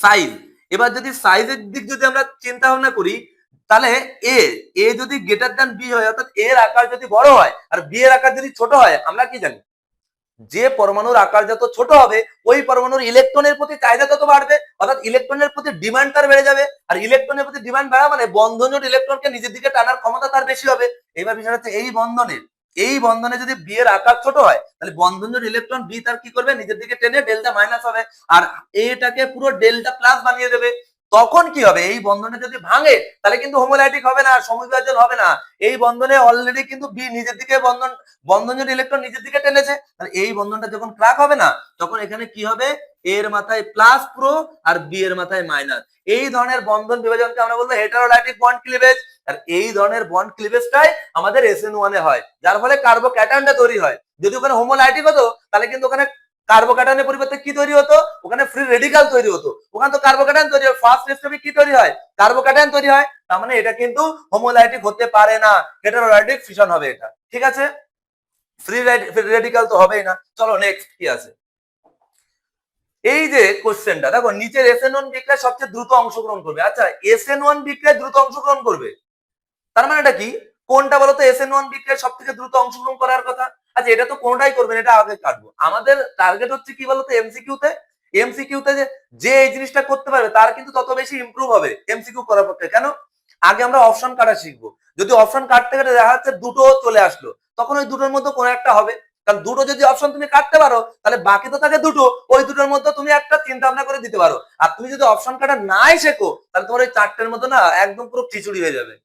সাইজ, এবার যদি সাইজের দিক যদি আমরা চিন্তা ভাবনা করি তাহলে এ এ যদি গ্রেটার দ্যান বি হয়, অর্থাৎ এর আকার যদি বড় হয় আর বি এর আকার যদি ছোট হয়, আমরা কি জানি? যে পরমাণুর আকার যত ছোট হবে ওই পরমাণুর ইলেকট্রনের প্রতি চাহিদা তত বাড়বে, অর্থাৎ ইলেকট্রনের প্রতি ডিমান্ড তার বেড়ে যাবে। আর ইলেকট্রনের প্রতি ডিমান্ড বাড়া মানে বন্ধনজোট ইলেকট্রনকে নিজের দিকে টানার ক্ষমতা তার বেশি হবে। এবার বিষয় হচ্ছে এই বন্ধনে যদি বি এর আকার ছোট হয় তাহলে বন্ধনজোট ইলেকট্রন বি তার কি করবে? নিজের দিকে টেনে ডেল্টা মাইনাস হবে আর এটাকে পুরো ডেল্টা প্লাস বানিয়ে দেবে। তখন কি হবে? এই বন্ধনে যদি ভাঙে তাহলে কিন্তু হোমোলাইটিক হবে না, সমবিভাজন হবে না। এই বন্ধনে অলরেডি কিন্তু বি নিজের দিকে বন্ধনজোট ইলেকট্রন নিজের দিকে টেনেছে। তাহলে এই বন্ধনটা যখন ক্র্যাক হবে না তখন এখানে কি হবে? এর মাথায় প্লাস প্রো আর বি এর মাথায় মাইনাস। এই ধরনের বন্ধন বিভাজনকে আমরা বলবো হেটারোলাইটিক বন্ড ক্লিভেজ। আর এই ধরনের বন্ড ক্লিভেজটাই আমাদের SN1 এ হয়, যার ফলে কার্বোক্যাটায়নটা তৈরি হয়। যদি ওখানে হোমোলাইটিক হতো তাহলে কিন্তু ওখানে কার্বোক্যাটায়নের পরিবর্তে কি তৈরি হতো? ওখানে ফ্রি রেডিকাল তৈরি হতো। ওখানে তো কার্বোক্যাটায়ন তৈরি হয়, ফার্স্ট স্টেপে কি তৈরি হয়? কার্বোক্যাটায়ন তৈরি হয়। তার মানে এটা কিন্তু হোমোলাইটিক হতে পারে না, হেটারোলাইটিক ফিশন হবে এটা। ঠিক আছে, ফ্রি রেডিকাল তো হবেই না। চলো নেক্সট কি আছে? এই যে কোশ্চেনটা দেখো, নিচের SN1 বিক্রিয়ায় সবচেয়ে দ্রুত অংশগ্রহণ করবে। আচ্ছা, SN1 বিক্রিয়ায় দ্রুত অংশগ্রহণ করবে তার মানেটা কি? কোনটা বলতো SN1 বিক্রিয়ায় সব থেকে দ্রুত অংশগ্রহণ করার কথা? আচ্ছা, এটা তো কোনটাই করবেন, এটা আগে কাটবো। আমাদের টার্গেট হচ্ছে কি বলতো? এমসিকিউতে যে এই জিনিসটা করতে পারবে তার কিন্তু তত বেশি ইমপ্রুভ হবে এমসিকিউ করার পক্ষে। কেন? আগে আমরা অপশন কাটা শিখবো। যদি অপশন কাটতে কাটতে দেখা যাচ্ছে দুটো চলে আসলো, তখন ওই দুটোর মধ্যে কোনো একটা হবে। কারণ দুটো যদি অপশন তুমি কাটতে পারো তাহলে বাকি তো থাকে দুটো, ওই দুটোর মধ্যে তুমি একটা চিন্তা ভাবনা করে দিতে পারো। আর তুমি যদি অপশন কাটা নাই শেখো তাহলে তোমার ওই চারটের মধ্যে না একদম পুরো খিচুড়ি হয়ে যাবে।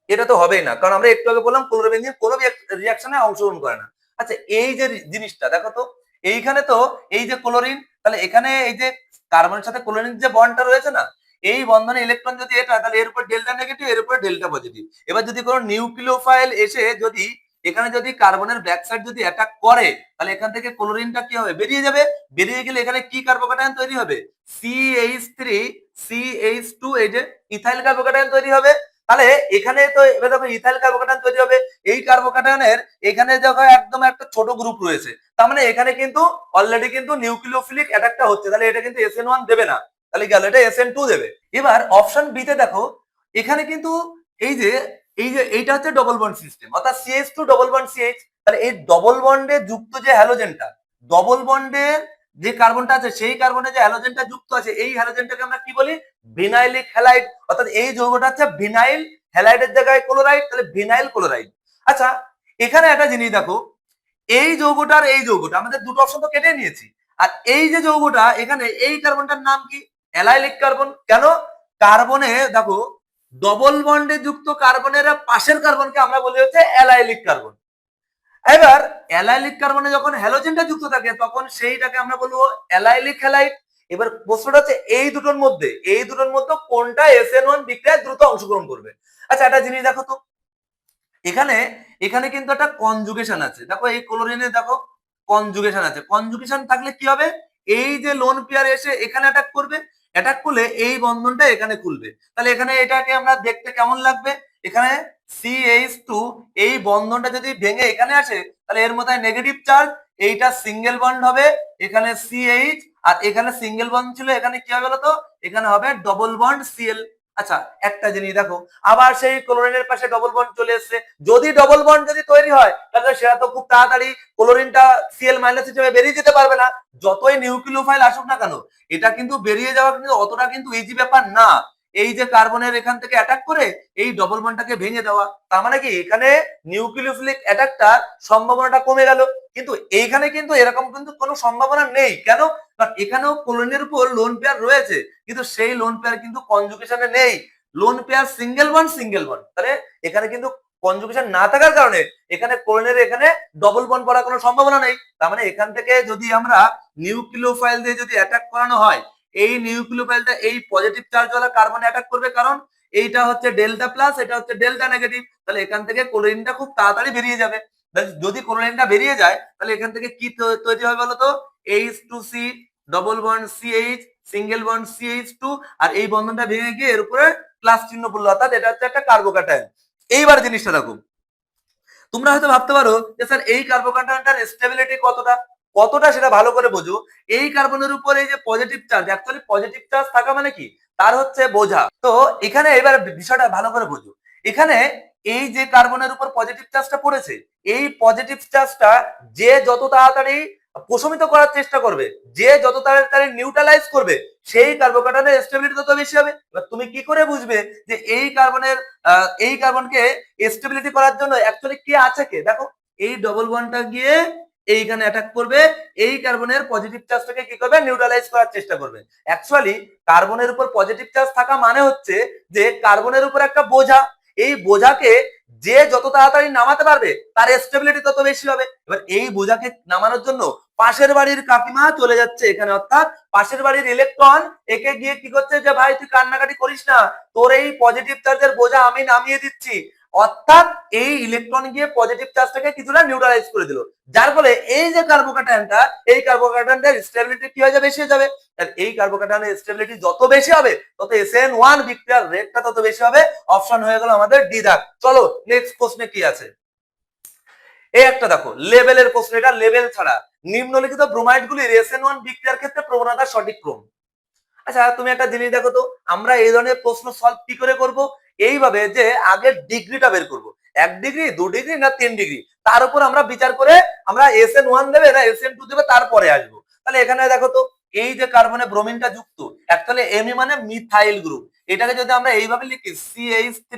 এটা তো হবেই না, কারণ আমরা একটু আগে বললাম ক্লোরোবেনজিন কোনো রিয়াকশনে অংশগ্রহণ করে না। আচ্ছা, এই যে জিনিসটা দেখো তো, এইখানে তো এই যে ক্লোরিন, তাহলে এখানে এই যে কার্বনের সাথে ক্লোরিন যে বন্ডটা রয়েছে না, এই বন্ধনে ইলেকট্রন যদি এটা, তাহলে এর উপর ডেল্টা নেগেটিভ, এর উপর ডেল্টা পজিটিভ। এবার যদি কোনো নিউক্লিওফাইল এসে যদি এখানে যদি কার্বনের ব্যাক সাইড যদি অ্যাটাক করে তাহলে এখান থেকে ক্লোরিনটা কি হবে? বেরিয়ে যাবে। বেরিয়ে গেলে এখানে কি কার্বোক্যাটায়ন তৈরি হবে? CH3 CH2, এই যে ইথাইল কার্বোক্যাটায়ন তৈরি হবে। তাহলে এখানে তো এবার দেখো ইথাইল কার্বোক্যাটায়ন তৈরি হবে। এই কার্বোক্যাটায়নের এখানে দেখো একদম একটা ছোট গ্রুপ রয়েছে, তার মানে এখানে কিন্তু অলরেডি কিন্তু নিউক্লিওফিলিক অ্যাটাকটা হচ্ছে। তাহলে এটা কিন্তু SN1 দেবে না, তাহলে গেল এটা SN2 দেবে। এবার অপশন বি তে দেখো, এখানে কিন্তু এই যে এইটা হচ্ছে ডবল বন্ড সিস্টেম, অর্থাৎ CH2 ডবল বন্ড CH। তাহলে এই ডবল বন্ডে যুক্ত যে হ্যালোজেনটা, ডবল বন্ডের যে কার্বনটা আছে সেই কার্বনে যে হ্যালোজেনটা যুক্ত আছে, এই হ্যালোজেনটাকে আমরা কি বলি? ভিনাইলিক হ্যালাইড। অর্থাৎ এই যৌগটা হচ্ছে ভিনাইল হ্যালাইডের জায়গায় ক্লোরাইড, তাহলে ভিনাইল ক্লোরাইড। আচ্ছা, এখানে একটা জিনিস দেখো, এই যৌগটার এই যৌগটা আমাদের দুটো অপশন তো কেটে নিয়েছি। আর এই যে যৌগটা এখানে, এই কার্বনটার নাম কি? Allylic carbon. কেন? কার্বনে দেখো ডবল বন্ডে যুক্ত কার্বনের পাশের কার্বনকে আমরা বলি হচ্ছে অ্যালাইলিক কার্বন। এবার অ্যালাইলিক কার্বনে যখন হ্যালোজেনটা যুক্ত থাকে তখন সেইটাকে আমরা বলবো অ্যালাইলিক হ্যালাইড। এবার প্রশ্নটা হচ্ছে এই দুটোর মধ্যে কোনটা SN1 বিক্রিয়ায় দ্রুত অংশগ্রহণ করবে? আচ্ছা, একটা জিনিস দেখো তো, এখানে এখানে কিন্তু একটা কনজুগেশন আছে। দেখো এই ক্লোরিনে দেখো কনজুগেশন আছে। কনজুগেশন থাকলে কি হবে? এই যে লোন পেয়ার এসে এখানে অ্যাটাক করবে, অ্যাটাক করলে এই বন্ধনটা এখানে খুলবে। তাহলে এখানে এটাকে আমরা দেখতে কেমন লাগবে? এখানে CH2 এই বন্ধনটা যদি ভেঙে এখানে আসে তাহলে এর মধ্যে নেগেটিভ চার্জ, এইটা সিঙ্গেল বন্ড হবে, এখানে সিএইচ, আর এখানে সিঙ্গেল বন্ড ছিল, এখানে কি হবে বলতো, এখানে হবে ডবল বন্ড সিএল। আচ্ছা একটা জিনিস দেখো, আবার সেই ক্লোরিনের পাশে ডবল বন্ড চলে এসেছে। যদি ডবল বন্ড যদি তৈরি হয় তাহলে সেটা তো খুব তাড়াতাড়ি ক্লোরিনটা সিএল মাইনাস হিসেবে বেরিয়ে যেতে পারবে না, যতই নিউক্লিওফাইল আসুক না কেন। এটা কিন্তু বেরিয়ে যাওয়া কিন্তু অতটা কিন্তু ইজি ব্যাপার না। এই যে কার্বনের এখান থেকে অ্যাটাক করে এই ডবল বন্ডটাকে ভেঙে দেওয়া, তার মানে কি এখানে নিউক্লিওফিলিক অ্যাটাকটার সম্ভাবনাটা কমে গেল। কিন্তু এইখানে কিন্তু এরকম কিন্তু কোনো সম্ভাবনা নেই। কেন? কারণ এখানেও ক্লোরিনের উপর লোন পেয়ার রয়েছে, কিন্তু সেই লোন পেয়ার কিন্তু কনজুগেশনে নেই। Loan pair single bond single bond, তাহলে এখানে কিন্তু কনজুগেশন না থাকার কারণে এখানে ক্লোরিনের এখানে ডবল বন্ড পড়ার কোনো সম্ভাবনা নেই। তার মানে এখান থেকে যদি আমরা নিউক্লিওফাইল দিয়ে যদি অ্যাটাক করানো হয়, এই নিউক্লিওফাইলটা এই পজিটিভ চার্জওয়ালা কার্বনে অ্যাটাক করবে, কারণ এইটা হচ্ছে ডেল্টা প্লাস, এটা হচ্ছে ডেল্টা নেগেটিভ। তাহলে এখান থেকে ক্লোরিনটা খুব তাড়াতাড়ি বেরিয়ে যাবে। যদি ক্লোরিনটা বেরিয়ে যায় তাহলে এখান থেকে কি তৈরি হবে বলতো, H2C double bond CH single bond CH2, আর এই বন্ধনটা ভেঙে গিয়ে এর উপরে প্লাস চিহ্ন পড়লো, অর্থাৎ এটা হচ্ছে একটা কার্বোক্যাটায়ন। এইবার জিনিসটা দেখো, তোমরা হয়তো ভাবতে পারো যে স্যার এই কার্বোক্যাটায়নটার স্টেবিলিটি কতটা কতটা সেটা ভালো করে বোঝো। এই কার্বনের উপর এই যে positive charge, actually positive charge থাকা মানে কি, তার হচ্ছে বোঝা। তো এখানে এবার বিষয়টা ভালো করে বোঝো। এখানে এই যে কার্বনের উপর পজিটিভ চার্জটা পড়েছে, এই পজিটিভ চার্জটা যে যত তাড়াতাড়ি প্রশমিত করার চেষ্টা করবে, যে যত তাড়াতাড়ি নিউট্রালাইজ করবে, সেই কার্বোক্যাটায়নের স্টেবিলিটি তত বেশি হবে। এবার তুমি কি করে বুঝবে যে এই কার্বনের এই কার্বনকে স্টেবিলিটি করার জন্য অ্যাকচুয়ালি কে আছে, কে দেখো, এই ডবল বন্ডটা গিয়ে এইখানে অ্যাটাক করবে, এই কার্বনের পজিটিভ চার্জটাকে কি করবে, নিউট্রালাইজ করার চেষ্টা করবে। অ্যাকচুয়ালি কার্বনের উপর পজিটিভ চার্জ থাকা মানে হচ্ছে যে কার্বনের উপর একটা বোঝা, এই বোঝাকে যে যত তাড়াতাড়ি নামাতে পারবে তার স্টেবিলিটি তত বেশি হবে। এবার এই বোঝাকে নামানোর জন্য পাশের বাড়ির কাকিমা চলে যাচ্ছে এখানে, অর্থাৎ পাশের বাড়ির ইলেকট্রন একে গিয়ে কি করছে, যে ভাই তুই কান্নাকাটি করিস না, তোর এই পজিটিভ চার্জের বোঝা আমি নামিয়ে দিচ্ছি। অর্থাৎ এই ইলেকট্রন গিয়ে পজিটিভ চার্জটাকে কিছুটা নিউট্রালাইজ করে দিল, যার ফলে এই যে কার্বোক্যাটায়নটা, এই কার্বোক্যাটায়নটার স্টেবিলিটি কি হয়ে যাবে, বেশি হয়ে যাবে। আর এই কার্বোক্যাটায়নের স্টেবিলিটি যত বেশি হবে তত SN1 বিক্রিয়ার রেটটা তত বেশি হবে। অপশন হয়ে গেল আমাদের ডি দাগ। চলো নেক্সট প্রশ্নে কি আছে, এই একটা দেখো লেভেলের প্রশ্ন, এটা লেভেল ছাড়া নিম্নলিখিত ব্রোমাইড গুলির SN1 বিক্রিয়ার ক্ষেত্রে প্রবণতার সঠিক ক্রম। আচ্ছা তুমি একটা জিনিস দেখো তো, আমরা এই ধরনের প্রশ্ন সলভ কি করে করব, এইভাবে যে আগে ডিগ্রিটা বের করব, 1 ডিগ্রি 2 ডিগ্রি না 3 ডিগ্রি, তার উপর আমরা বিচার করে আমরা SN1 দেবে না SN2 দেবে তারপরে আসবো। তাহলে এখানে দেখো তো, এই যে কার্বনে ব্রোমিনটা যুক্ত, অ্যাকচুয়ালি এমি মানে মিথাইল গ্রুপ, এটাকে যদি আমরা এইভাবে লিখি CH3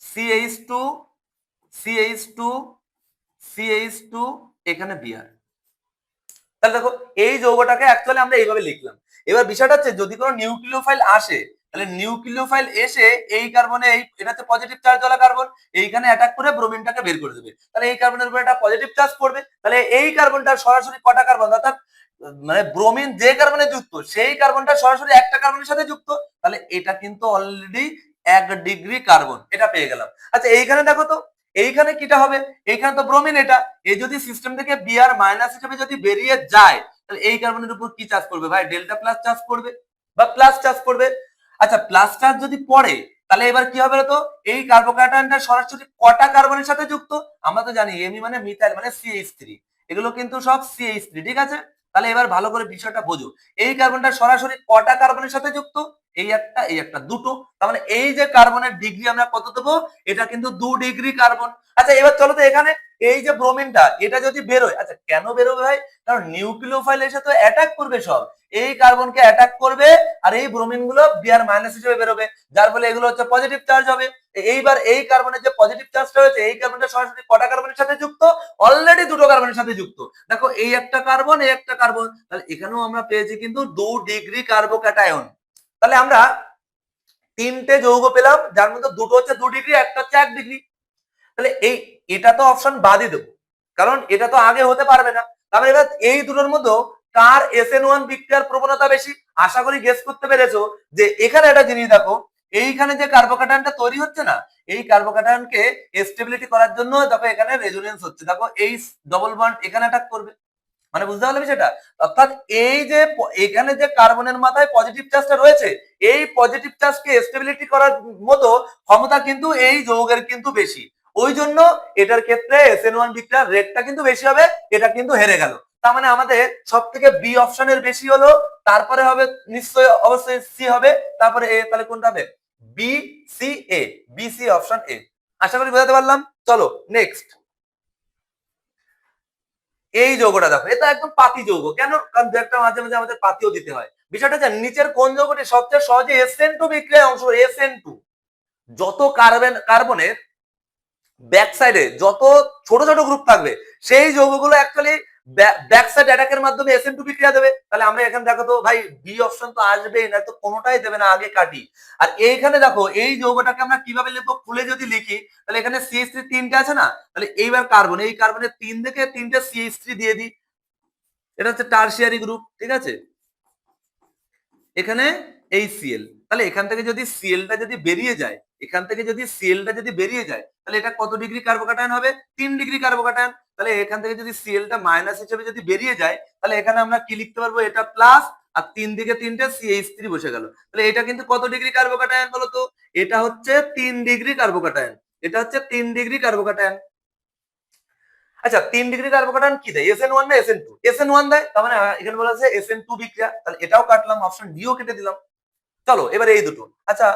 CH2 CH2 CH2 এখানে বিআর, তাহলে দেখো এই যৌগটাকে অ্যাকচুয়ালি আমরা এইভাবে লিখলাম। এবার বিষয়টা হচ্ছে যদি কোনো নিউক্লিওফাইল আসে, তাহলে নিউক্লিওফাইল এসে এই কার্বনে, এই এটা হচ্ছে পজিটিভ চার্জ ওয়ালা কার্বন, এইখানে অ্যাটাক করে ব্রোমিনটাকে বের করে দেবে। তাহলে এই কার্বনের উপর একটা পজিটিভ চার্জ পড়বে, তাহলে এই কার্বনটা সরাসরি কটা কার্বন, অর্থাৎ মানে ব্রোমিন যে কার্বনে যুক্ত সেই কার্বনটা সরাসরি একটা কার্বনের সাথে যুক্ত, তাহলে এটা কিন্তু অলরেডি 1 ডিগ্রি কার্বন, এটা পেয়ে গেলাম। আচ্ছা এইখানে দেখো তো, এইখানে কিটা হবে, এইখানে তো ব্রোমিন, এটা এই যদি সিস্টেম থেকে বিআর মাইনাস হিসেবে যদি বেরিয়ে যায়, তাহলে এই কার্বনের উপর কি চার্জ করবে ভাই, ডেল্টা প্লাস চার্জ করবে বা প্লাস চার্জ করবে। আচ্ছা প্লাস চার্জ যদি পড়ে তাহলে এবার কি হবে তো, এই কার্বোক্যাটায়নটা সরাসরি কটা কার্বনের সাথে যুক্ত, আমরা তো জানি এমি মানে মিথাইল মানে CH3, এগুলো কিন্তু সব CH3, ঠিক আছে। তাহলে এবার ভালো করে বিষয়টা বোঝো, এই কার্বনটা সরাসরি কটা কার্বনের সাথে যুক্ত, এই একটা দুটো, তার মানে এই যে কার্বনের ডিগ্রি আমরা কত দেবো, এটা কিন্তু 2 ডিগ্রি কার্বন। আচ্ছা এবার চলো তো এখানে এই যে ব্রোমিনটা এটা যদি বেরোয়, আচ্ছা কেন বেরোবে ভাই, কারণ নিউক্লিওফাইল এসে তো অ্যাটাক করবে, সব এই কার্বনকে অ্যাটাক করবে, আর এই ব্রোমিন গুলো বিআর মাইনাস হিসেবে বেরোবে, যার ফলে এগুলো হচ্ছে পজিটিভ চার্জ হবে। এইবার এই কার্বনের যে পজিটিভ চার্জটা হয়েছে, এই কার্বনটা সরাসরি কটা কার্বনের সাথে যুক্ত, অলরেডি দুটো কার্বনের সাথে যুক্ত। দেখো এই একটা কার্বন, এই একটা কার্বন, তাহলে এখানেও আমরা পেয়েছি কিন্তু 2 ডিগ্রি কার্বোক্যাটায়ন। তাহলে আমরা 3টে যৌগ পেলাম, যার মধ্যে দুটো হচ্ছে 2 ডিগ্রি, একটা হচ্ছে 1 ডিগ্রি। তাহলে এটা তো অপশন বাদই দেবো, কারণ এটা তো আগে হতে পারবে না। তাহলে এবার এই দুটোর মধ্যে কার SN1 বিক্রিয়ার প্রবণতা বেশি, আশা করি গেস করতে পেরেছো। যে এখানে একটা জিনিস দেখো, এইখানে যে কার্বোক্যাটায়নটা তৈরি হচ্ছে না, এই কার্বোক্যাটায়নকে স্টেবিলিটি করার জন্য দেখো এখানে রেজোনেন্স হচ্ছে, দেখো এই ডবল বন্ড এখানে অ্যাটাক করবে, মানে বুঝতে পারলে বিষয়টা। অর্থাৎ এই যে এখানে যে কার্বনের মাথায় পজিটিভ চার্জটা রয়েছে, এই পজিটিভ চার্জকে স্টেবিলিটি করার মতো ক্ষমতা কিন্তু এই যৌগের কিন্তু বেশি। ওই জন্য এটার ক্ষেত্রে SN1 বিক্রিয়ার রেটটা কিন্তু বেশি হবে, এটা কিন্তু হেরে গেল। তার মানে আমাদের সব থেকে বি অপশনের বেশি হলো, তারপরে হবে নিশ্চয়ই অবশ্যই সি হবে, তারপরে এ, তাহলে কোনটা হবে? B C A, B C option A. আশা করি বোঝাতে পারলাম। চলো নেক্সট, এই যৌগটা দেখো, এটা একদম পাতি যৌগ। কেন? কারণ দু একটা মাঝে মাঝে আমাদের পাতিও দিতে হয়। বিষয়টা হচ্ছে নিচের কোন যৌগটি সবচেয়ে সহজে SN2 বিক্রিয়ায় অংশ, SN2 যত কার্বনের ব্যাক সাইডে যত ছোট ছোট গ্রুপ থাকবে সেই যৌগগুলো অ্যাকচুয়ালি ব্যাক সাইড অ্যাটাকের মাধ্যমে SN2 বিক্রিয়া দেবে। তাহলে আমরা এখানে দেখো তো ভাই বি অপশন তো আসবেই না, তো কোনোটাই দেবে না, আগে কাটি। আর এইখানে দেখো এই যৌগটাকে আমরা কিভাবে লিখবো, খুলে যদি লিখি তাহলে এখানে CH3 তিনটে আছে না, তাহলে এইবার কার্বন, এই কার্বনের 3 থেকে 3টে CH3 দিয়ে দিই, এটা হচ্ছে টারশিয়ারি গ্রুপ, ঠিক আছে। এখানে এই সিএল, তাহলে এখান থেকে যদি সিএলটা যদি বেরিয়ে যায়, এখান থেকে যদি সিএলটা যদি বেরিয়ে যায়, তাহলে এটা কত ডিগ্রি কার্বোকাটায়ন হবে? 3 ডিগ্রি কার্বোকাটায়ন। তাহলে এখান থেকে যদি সিএলটা মাইনাস হিসেবে যদি বেরিয়ে যায়, তাহলে এখানে আমরা কি লিখতে পারবো? এটা প্লাস, আর 3 দিকে 3টে CH3 বসে গেল। তাহলে এটা কিন্তু কত ডিগ্রি কার্বোকাটায়ন বলো তো? এটা হচ্ছে 3 ডিগ্রি কার্বোকাটায়ন, এটা হচ্ছে 3 ডিগ্রি কার্বোকাটায়ন। আচ্ছা 3 ডিগ্রি কার্বোকাটায়ন কি দেয়? SN1 না SN2? SN1 দেয়। তার মানে এখানে বলা আছে SN2 বিক্রিয়া, তাহলে এটাও কাটলাম, অপশন ডিও কেটে দিলাম। চলো এবার এই দুটো। আচ্ছা